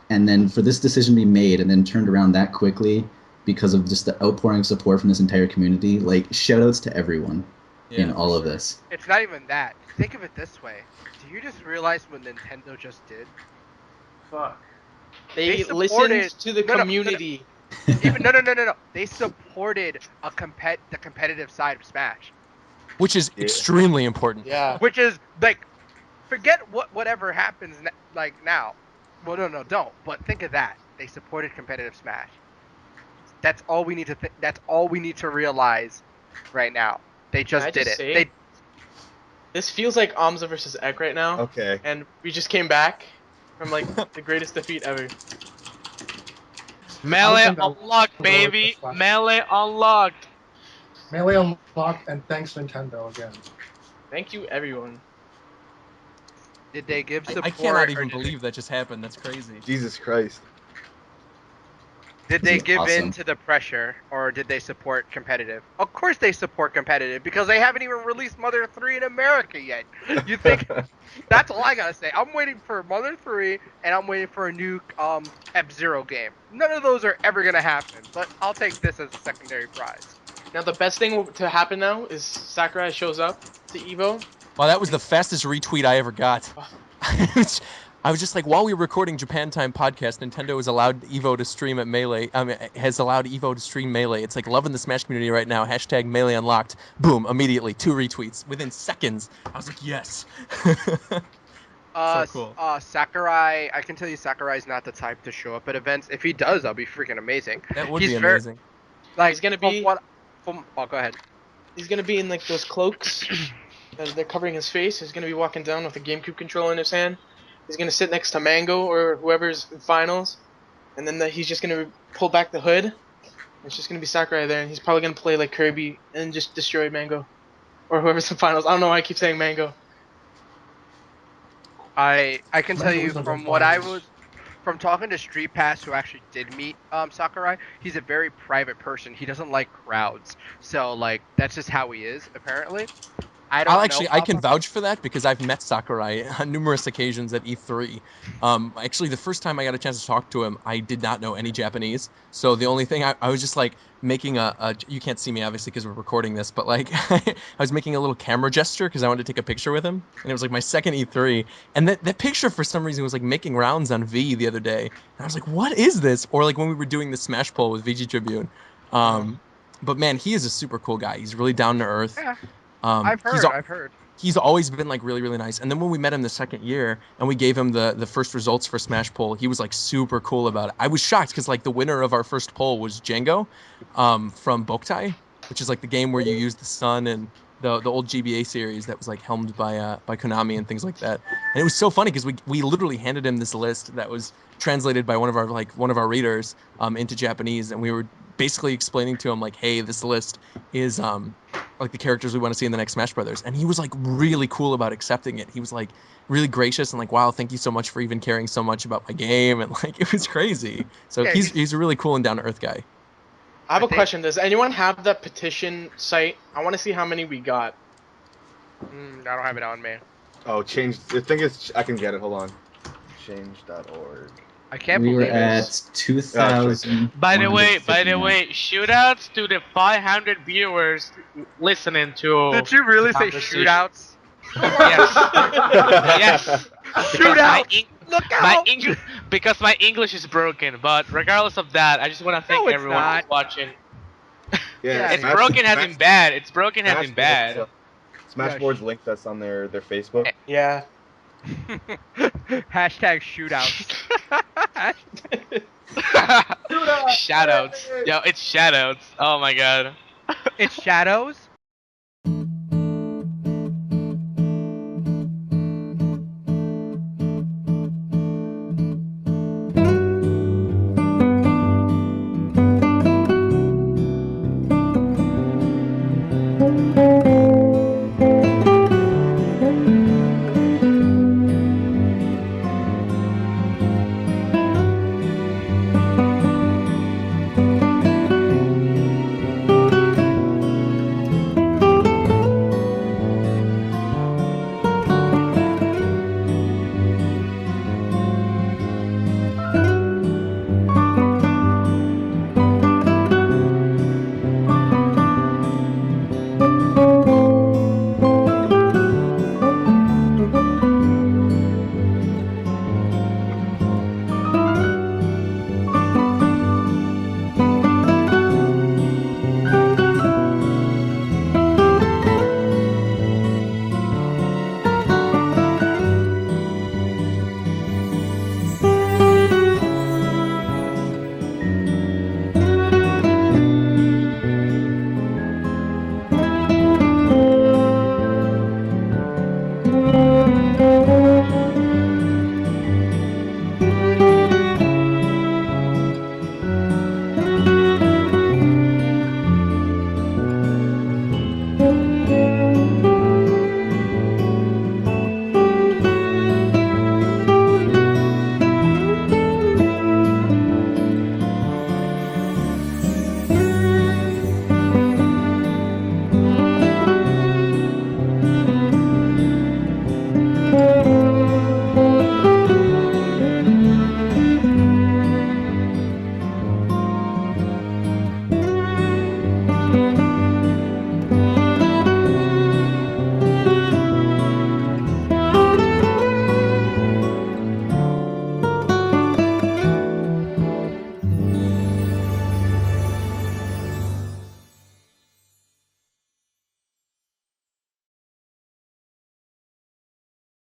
[SPEAKER 12] and then for this decision to be made and then turned around that quickly because of just the outpouring of support from this entire community. Like shout outs to everyone in all of this.
[SPEAKER 11] It's not even that. Think of it this way. Do you just realize what Nintendo just did?
[SPEAKER 3] Fuck.
[SPEAKER 6] They
[SPEAKER 11] supported-
[SPEAKER 6] listened to the
[SPEAKER 11] no, no,
[SPEAKER 6] community.
[SPEAKER 11] Even no. They supported the competitive side of Smash,
[SPEAKER 1] Which is extremely important.
[SPEAKER 6] Yeah.
[SPEAKER 11] which is like, forget whatever happens like now. Well, no, don't. But think of that. They supported competitive Smash. That's all we need to. That's all we need to realize right now. They
[SPEAKER 6] Can I
[SPEAKER 11] just did
[SPEAKER 6] just
[SPEAKER 11] it.
[SPEAKER 6] say, this feels like Amza versus Ek right now.
[SPEAKER 2] Okay.
[SPEAKER 6] And we just came back from like the greatest defeat ever.
[SPEAKER 4] Melee
[SPEAKER 9] think I'll
[SPEAKER 4] unlocked,
[SPEAKER 9] go with
[SPEAKER 4] baby.
[SPEAKER 9] the Flash.
[SPEAKER 4] Melee unlocked.
[SPEAKER 9] Melee Unlocked and thanks Nintendo again.
[SPEAKER 6] Thank you, everyone.
[SPEAKER 11] Did they give support?
[SPEAKER 1] I cannot
[SPEAKER 11] or
[SPEAKER 1] even
[SPEAKER 11] did they-
[SPEAKER 1] believe that just happened. That's crazy.
[SPEAKER 2] Jesus Christ.
[SPEAKER 11] Did
[SPEAKER 12] This
[SPEAKER 11] they
[SPEAKER 12] is
[SPEAKER 11] give in
[SPEAKER 12] awesome.
[SPEAKER 11] to the pressure, or did they support competitive? Of course they support competitive, because they haven't even released Mother 3 in America yet. You think that's all I gotta say. I'm waiting for Mother 3, and I'm waiting for a new F-Zero game. None of those are ever gonna happen, but I'll take this as a secondary prize.
[SPEAKER 6] Now the best thing to happen now is Sakurai shows up to Evo.
[SPEAKER 1] Wow, that was the fastest retweet I ever got. I was just like, while we were recording Japan Time podcast, Nintendo has allowed Evo to stream at Melee. Has allowed Evo to stream Melee. It's like loving the Smash community right now. Hashtag Melee unlocked. Boom! Immediately, 2 retweets within seconds. I was like, yes. So cool.
[SPEAKER 11] Sakurai, I can tell you Sakurai's not the type to show up at events. If he does, that'll be freaking amazing.
[SPEAKER 1] That would
[SPEAKER 11] He's
[SPEAKER 1] be amazing.
[SPEAKER 11] Like,
[SPEAKER 6] he's gonna be.
[SPEAKER 11] Oh, go ahead.
[SPEAKER 6] He's gonna be in like those cloaks that they're covering his face. He's gonna be walking down with a GameCube controller in his hand. He's gonna sit next to Mango or whoever's in finals, and then he's just gonna pull back the hood. It's just gonna be Sakurai there, and he's probably gonna play like Kirby and just destroy Mango or whoever's in finals. I don't know why I keep saying Mango.
[SPEAKER 11] I can tell
[SPEAKER 9] Mango
[SPEAKER 11] you
[SPEAKER 9] was
[SPEAKER 11] from
[SPEAKER 9] the
[SPEAKER 11] what I
[SPEAKER 9] finals.
[SPEAKER 11] was from talking to Street Pass, who actually did meet Sakurai. He's a very private person. He doesn't like crowds, so like that's just how he is apparently. I don't know.
[SPEAKER 1] I can vouch for that because I've met Sakurai on numerous occasions at E3. Actually, the first time I got a chance to talk to him, I did not know any Japanese. So the only thing I was just like making you can't see me obviously because we're recording this, but like I was making a little camera gesture because I wanted to take a picture with him. And it was like my second E3. And that picture for some reason was like making rounds on V the other day. And I was like, what is this? Or like when we were doing the Smash poll with VG Tribune. But man, he is a super cool guy. He's really down to earth.
[SPEAKER 11] Yeah,
[SPEAKER 1] I've
[SPEAKER 11] heard.
[SPEAKER 1] He's always been like really, really nice. And then when we met him the second year and we gave him the first results for Smash Poll, he was like super cool about it. I was shocked because like the winner of our first poll was Django from Boktai, which is like the game where you use the sun and the old GBA series that was like helmed by Konami and things like that. And it was so funny because we literally handed him this list that was translated by one of our readers into Japanese, and we were basically explaining to him like, hey, this list is like the characters we want to see in the next Smash Brothers. And he was like really cool about accepting it. He was like really gracious and like, wow, thank you so much for even caring so much about my game. And like, it was crazy. So
[SPEAKER 11] Yeah,
[SPEAKER 1] he's a really cool and down to earth guy.
[SPEAKER 6] I have a question. Does anyone have that petition site? I want to see how many we got.
[SPEAKER 11] I don't have it on me.
[SPEAKER 2] Oh, change. The thing is, I can get it. Hold on. Change.org.
[SPEAKER 11] I can't
[SPEAKER 12] We were
[SPEAKER 11] believe
[SPEAKER 12] at
[SPEAKER 11] this.
[SPEAKER 12] 2,000.
[SPEAKER 4] By the way, shootouts to the 500 viewers listening to.
[SPEAKER 11] Did you really say
[SPEAKER 4] conversation.
[SPEAKER 11] shootouts?
[SPEAKER 4] Yes.
[SPEAKER 11] Shootout! Look out!
[SPEAKER 4] Because my English is broken, but regardless of that, I just want to thank
[SPEAKER 11] it's
[SPEAKER 4] everyone
[SPEAKER 11] not.
[SPEAKER 4] who's watching.
[SPEAKER 2] Yeah,
[SPEAKER 4] It's broken as in bad. It's broken as in bad.
[SPEAKER 2] Smashboards linked us on their Facebook.
[SPEAKER 6] Yeah.
[SPEAKER 11] Hashtag shootouts.
[SPEAKER 4] Shoutouts. Yo, it's shoutouts. Oh my god.
[SPEAKER 11] It's shadows?